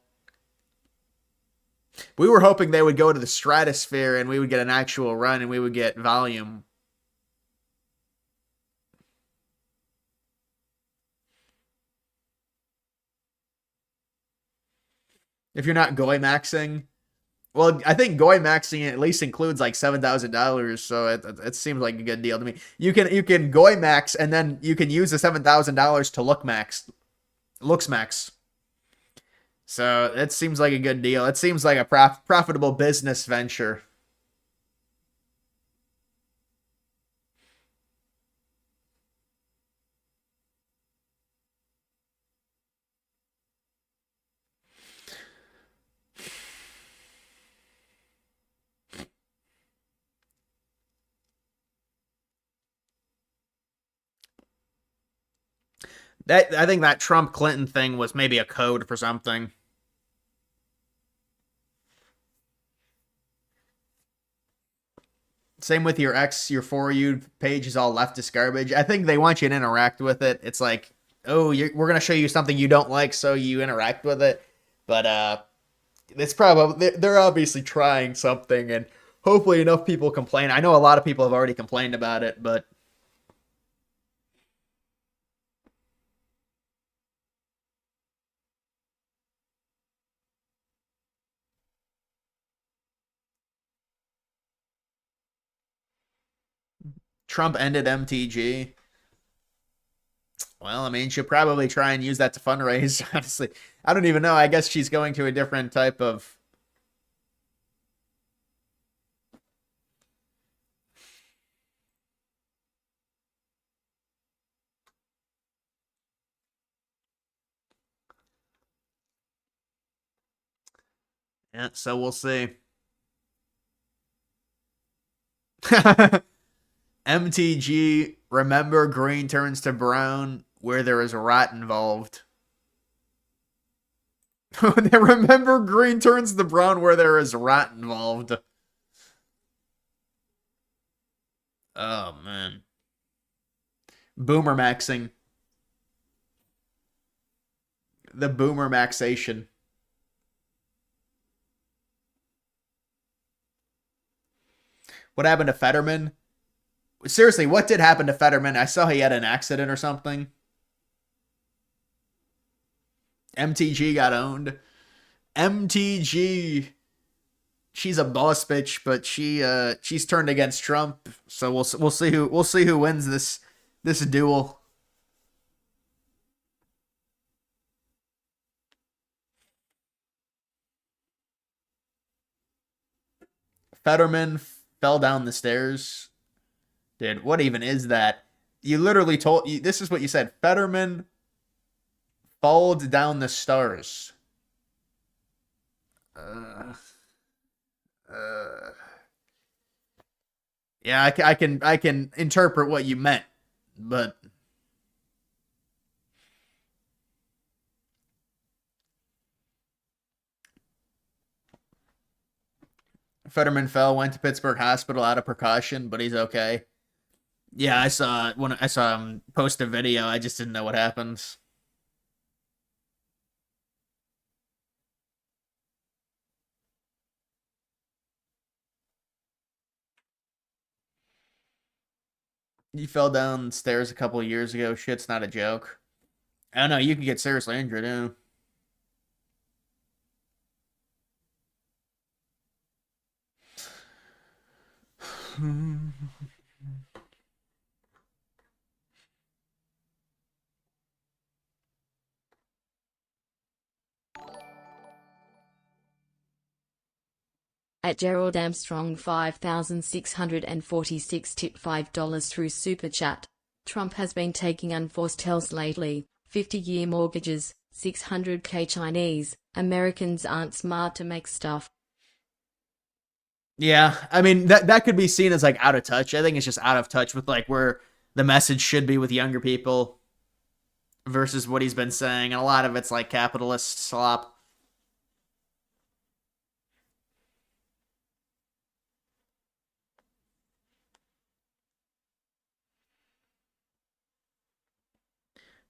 S1: We were hoping they would go to the stratosphere and we would get an actual run and we would get volume. If you're not Goy maxing, well, I think Goy maxing at least includes like $7,000, so it seems like a good deal to me. You can Goy max and then you can use the $7,000 to looks max. So it seems like a good deal. It seems like a profitable business venture. I think that Trump Clinton thing was maybe a code for something. Same with your For You page is all leftist garbage. I think they want you to interact with it. It's like oh, we're gonna show you something you don't like, so you interact with it. But it's probably they're obviously trying something, and hopefully enough people complain. I know a lot of people have already complained about it, but Trump ended MTG. Well, I mean, she'll probably try and use that to fundraise. Honestly, I don't even know. I guess she's going to a different type of. Yeah, so we'll see. MTG, remember green turns to brown where there is a rat involved. Remember green turns to brown where there is a rat involved. Oh, man. Boomer maxing. The boomer maxation. What happened to Fetterman? Seriously, what did happen to Fetterman? I saw he had an accident or something. MTG got owned. MTG, she's a boss bitch, but she's turned against Trump. So we'll see who wins this duel. Fetterman fell down the stairs. Dude, what even is that? You literally this is what you said. Fetterman followed down the stairs. Yeah, I can interpret what you meant, but Fetterman fell, went to Pittsburgh Hospital out of precaution, but he's okay. Yeah, I saw when I saw him post a video. I just didn't know what happens. He fell downstairs a couple of years ago. Shit's not a joke. I don't know. You can get seriously injured, yeah.
S4: At Gerald Armstrong 5,646 tip $5 through Super Chat. Trump has been taking unforced tells lately. 50-year mortgages, 600k Chinese. Americans aren't smart to make stuff.
S1: Yeah, I mean that could be seen as like out of touch. I think it's just out of touch with like where the message should be with younger people versus what he's been saying, and a lot of it's like capitalist slop.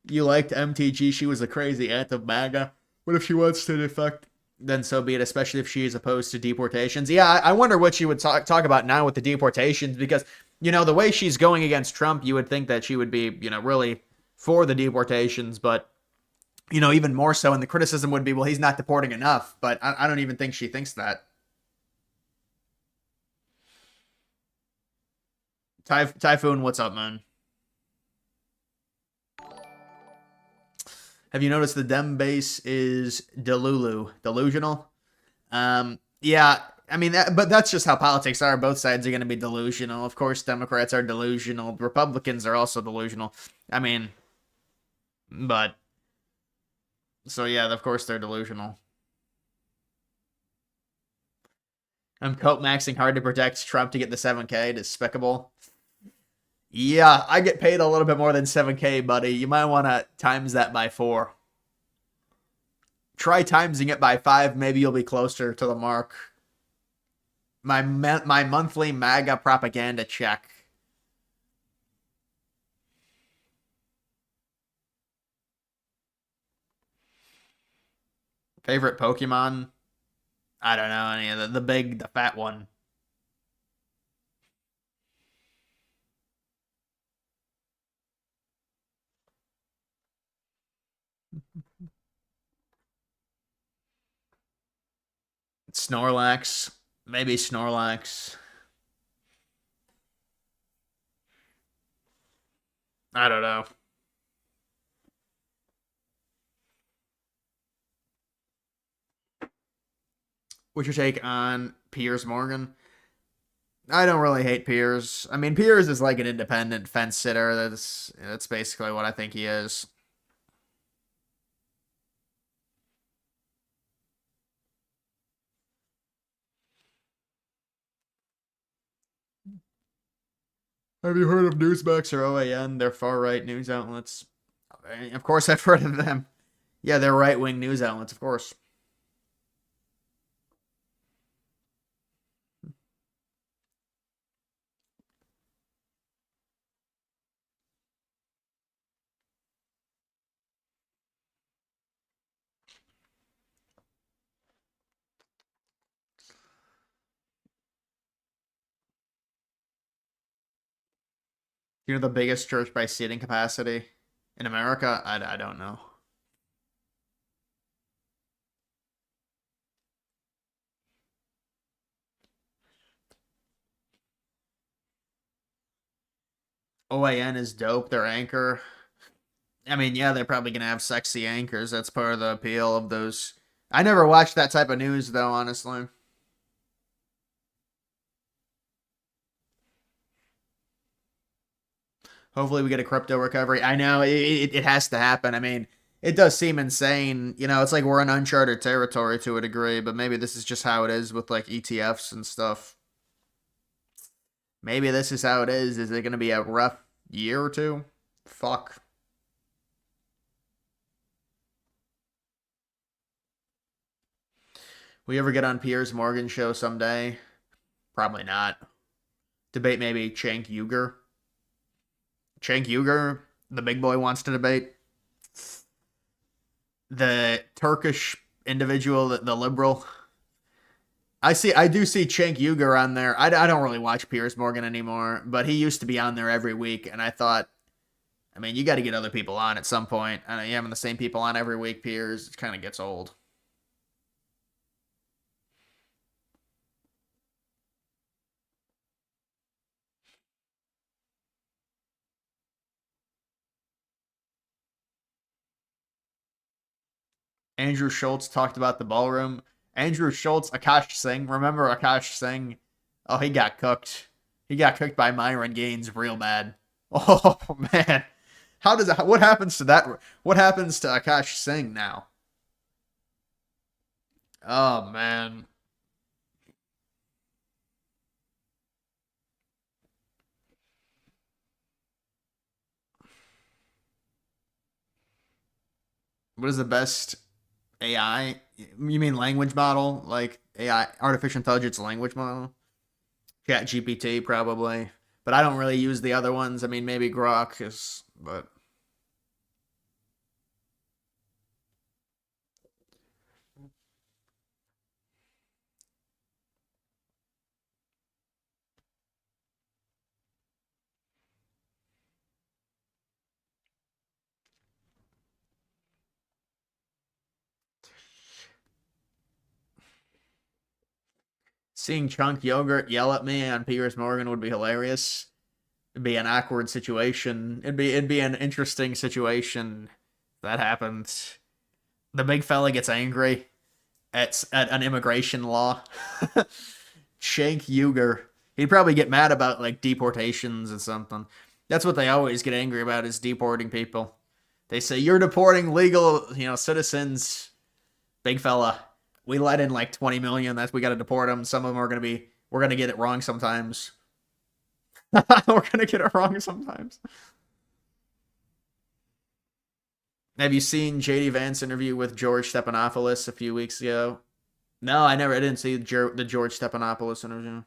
S1: You liked MTG. She was a crazy anti-MAGA. What if she wants to defect? Then so be it, especially if she is opposed to deportations. Yeah, I wonder what she would talk about now with the deportations, because, you know, the way she's going against Trump, you would think that she would be, you know, really for the deportations, but, you know, even more so, and the criticism would be, well, he's not deporting enough, but I don't even think she thinks that. Typhoon, what's up, man? Have you noticed the Dem base is delusional? Yeah, I mean, but that's just how politics are. Both sides are going to be delusional. Of course, Democrats are delusional. Republicans are also delusional. I mean, but so yeah, of course they're delusional. I'm coat maxing hard to protect Trump to get the 7K. Despicable. Yeah, I get paid a little bit more than 7K, buddy. You might want to times that by 4. Try timesing it by 5. Maybe you'll be closer to the mark. My monthly MAGA propaganda check. Favorite Pokemon? I don't know any of the fat one. Snorlax. Maybe Snorlax. I don't know. What's your take on Piers Morgan? I don't really hate Piers. I mean, Piers is like an independent fence sitter. That's basically what I think he is. Have you heard of Newsmax or OAN? They're far right news outlets. Of course, I've heard of them. Yeah, they're right wing news outlets, of course. You know the biggest church by seating capacity in America? I don't know. OAN is dope. Their anchor. I mean, yeah, they're probably gonna have sexy anchors. That's part of the appeal of those. I never watched that type of news though, honestly. Hopefully, we get a crypto recovery. I know it has to happen. I mean, it does seem insane. You know, it's like we're in uncharted territory to a degree, but maybe this is just how it is with like ETFs and stuff. Maybe this is how it is. Is it going to be a rough year or two? Fuck. We ever get on Piers Morgan show someday? Probably not. Debate maybe Cenk Uygur. Cenk Uygur, the big boy, wants to debate. The Turkish individual, the liberal. I do see Cenk Uygur on there. I don't really watch Piers Morgan anymore, but he used to be on there every week, and I thought, I mean, you got to get other people on at some point. And you having the same people on every week, Piers, it kind of gets old. Andrew Schultz talked about the ballroom. Andrew Schultz, Akash Singh. Remember Akash Singh? Oh, he got cooked. He got cooked by Myron Gaines real bad. Oh man, how does that? What happens to that? What happens to Akash Singh now? Oh man, what is the best AI? You mean language model, like AI, artificial intelligence language model? Chat GPT probably, but I don't really use the other ones. I mean, maybe Grok is, but seeing Chunk Yogurt yell at me on Piers Morgan would be hilarious. It'd be an awkward situation. It'd be an interesting situation if that happened. The big fella gets angry at an immigration law. Shank Uger. He'd probably get mad about like deportations or something. That's what they always get angry about is deporting people. They say you're deporting legal, citizens. Big fella. We let in like 20 million. That's we got to deport them. Some of them are going to be. We're going to get it wrong sometimes. We're going to get it wrong sometimes. Have you seen JD Vance interview with George Stephanopoulos a few weeks ago? No, I never. I didn't see the George Stephanopoulos interview.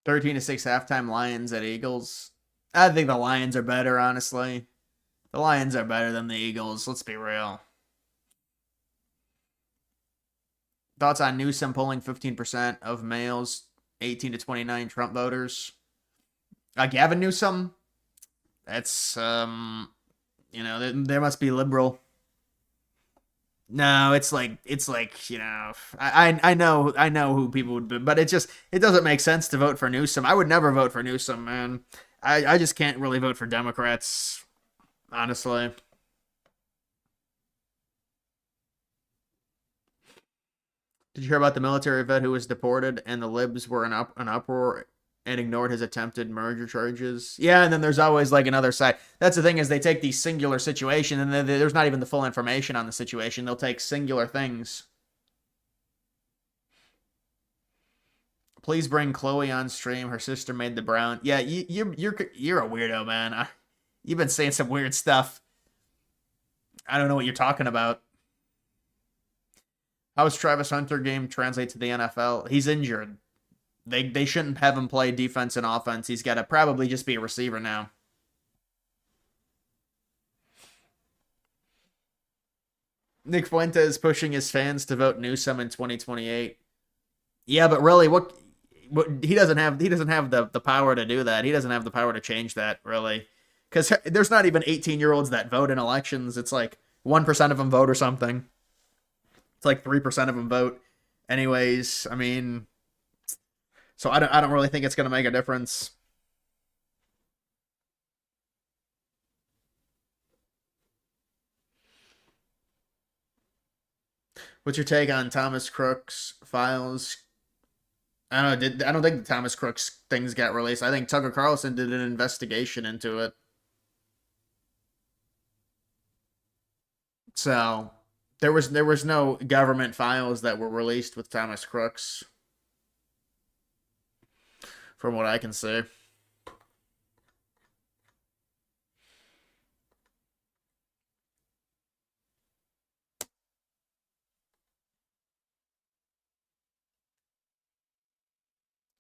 S1: 13-6 halftime Lions at Eagles. I think the Lions are better, honestly. The Lions are better than the Eagles. Let's be real. Thoughts on Newsom polling 15% of males 18 to 29 Trump voters? Gavin Newsom? That's, there must be liberal. No, it's like, I know who people would be, but it doesn't make sense to vote for Newsom. I would never vote for Newsom, man. I just can't really vote for Democrats, honestly. Did you hear about the military vet who was deported and the libs were in an uproar and ignored his attempted murder charges? Yeah, and then there's always like another side. That's the thing, is they take these singular situation and then there's not even the full information on the situation. They'll take singular things. Please bring Chloe on stream. Her sister made the brown. Yeah, you're a weirdo, man. You've been saying some weird stuff. I don't know what you're talking about. How does Travis Hunter game translate to the NFL? He's injured. They shouldn't have him play defense and offense. He's got to probably just be a receiver now. Nick Fuentes pushing his fans to vote Newsom in 2028. Yeah, but really, what he doesn't have the power to do that. He doesn't have the power to change that, really. Because there's not even 18-year-olds that vote in elections. It's like 1% of them vote or something. It's like 3% of them vote. Anyways, I mean, so I don't really think it's going to make a difference. What's your take on Thomas Crook's files? I don't think the Thomas Crooks things got released. I think Tucker Carlson did an investigation into it. So there was no government files that were released with Thomas Crooks, from what I can see.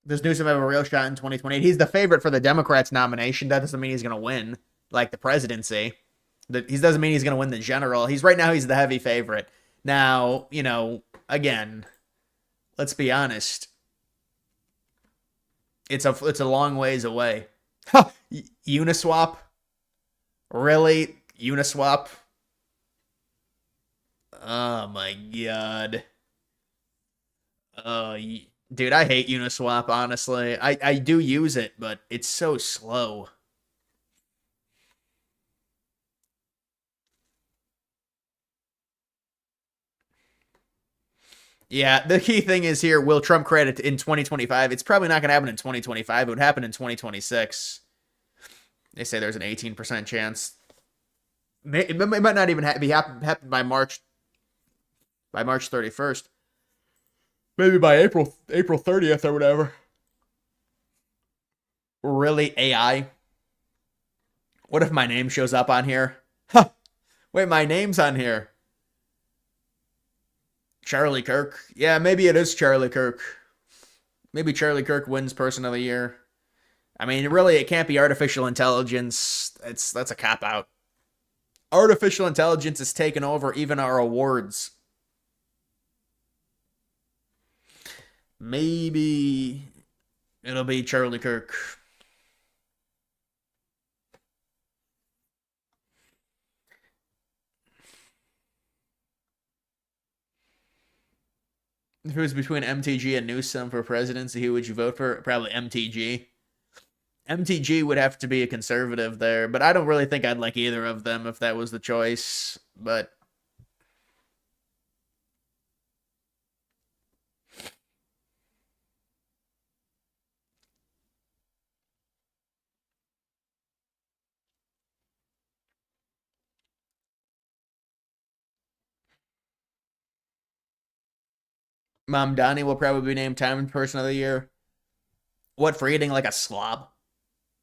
S1: Does Newsom have a real shot in 2028? He's the favorite for the Democrats nomination. That doesn't mean he's going to win, like the presidency. He doesn't mean he's going to win the general. Right now he's the heavy favorite. Now, again, let's be honest. It's a long ways away. Uniswap? Really? Uniswap? Oh my god. Dude, I hate Uniswap, honestly. I do use it, but it's so slow. Yeah, the key thing is here, will Trump create it in 2025? It's probably not going to happen in 2025. It would happen in 2026. They say there's an 18% chance. It might not even happen by March 31st. Maybe by April 30th or whatever. Really, AI? What if my name shows up on here? Huh. Wait, my name's on here. Charlie Kirk. Yeah, maybe it is Charlie Kirk. Maybe Charlie Kirk wins Person of the Year. I mean, really, it can't be artificial intelligence. That's a cop-out. Artificial intelligence has taken over even our awards. Maybe it'll be Charlie Kirk. If it was between MTG and Newsom for presidency, who would you vote for? Probably MTG. MTG would have to be a conservative there, but I don't really think I'd like either of them if that was the choice. But Mamdani will probably be named Time Person of the Year. What, for eating like a slob?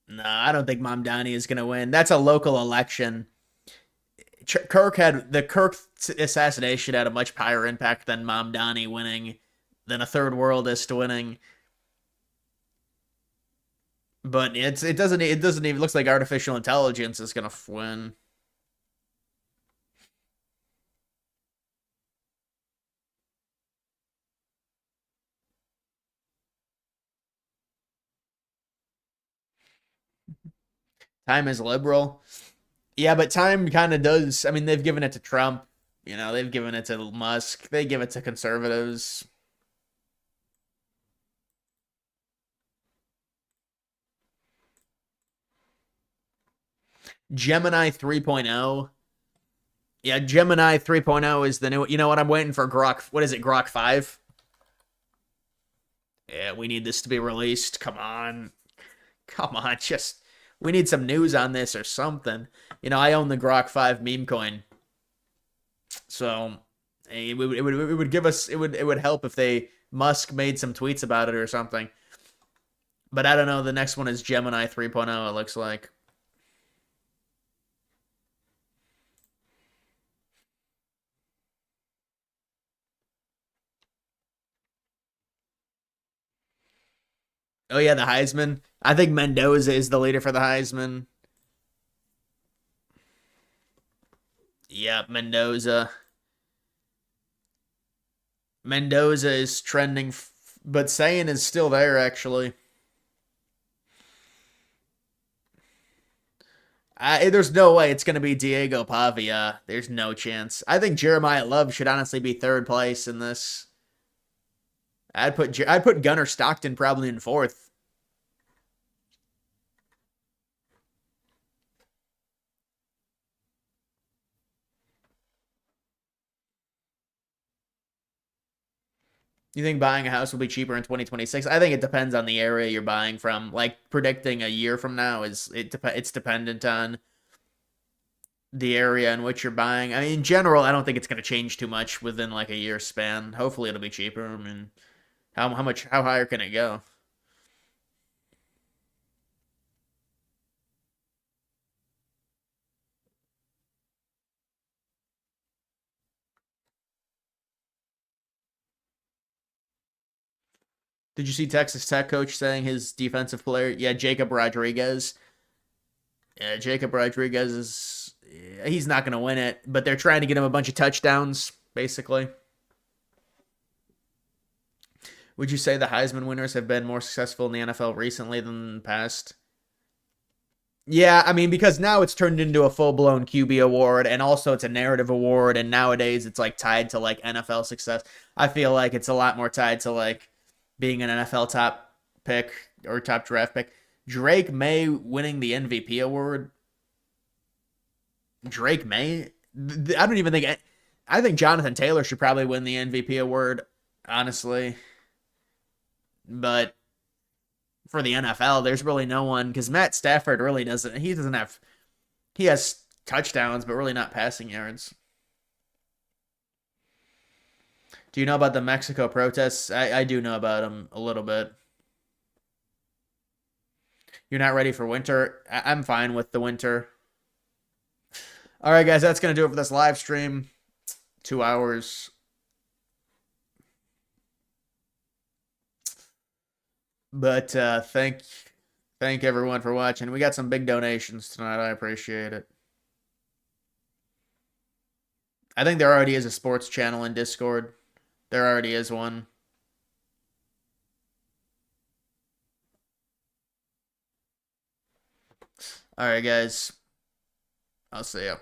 S1: No, I don't think Mamdani is going to win. That's a local election. The Kirk assassination had a much higher impact than Mamdani winning, than a third worldist winning. But it doesn't even looks like artificial intelligence is gonna win. Time is liberal. Yeah, but Time kind of does. I mean, they've given it to Trump. They've given it to Musk. They give it to conservatives. Gemini 3.0. Yeah, Gemini 3.0 is the new. You know what? I'm waiting for Grok. What is it? Grok 5? Yeah, we need this to be released. Come on. Come on. Just. We need some news on this or something. I own the Grok 5 meme coin. So it would give us it would help if Musk made some tweets about it or something. But I don't know. The next one is Gemini 3.0. It looks like. Oh yeah, the Heisman. I think Mendoza is the leader for the Heisman. Yeah, Mendoza. Mendoza is trending, but Sayin is still there actually. There's no way it's gonna be Diego Pavia. There's no chance. I think Jeremiah Love should honestly be third place in this. I'd put Gunnar Stockton probably in fourth. You think buying a house will be cheaper in 2026? I think it depends on the area you're buying from. Like predicting a year from now it's dependent on the area in which you're buying. I mean, in general, I don't think it's going to change too much within like a year span. Hopefully, it'll be cheaper. I mean, how higher can it go? Did you see Texas Tech coach saying his defensive player? Yeah, Jacob Rodriguez. Yeah, Jacob Rodriguez he's not going to win it, but they're trying to get him a bunch of touchdowns, basically. Would you say the Heisman winners have been more successful in the NFL recently than in the past? Yeah, I mean, because now it's turned into a full-blown QB award, and also it's a narrative award, and nowadays it's like tied to like NFL success. I feel like it's a lot more tied to like being an NFL top pick or top draft pick. Drake May winning the MVP award. Drake May? I don't even think. I think Jonathan Taylor should probably win the MVP award, honestly. But for the NFL, there's really no one because Matt Stafford really doesn't. He doesn't have. He has touchdowns, but really not passing yards. Do you know about the Mexico protests? I do know about them a little bit. You're not ready for winter? I'm fine with the winter. All right, guys, that's going to do it for this live stream. 2 hours. But thank everyone for watching. We got some big donations tonight. I appreciate it. I think there already is a sports channel in Discord. There already is one. All right, guys. I'll see ya.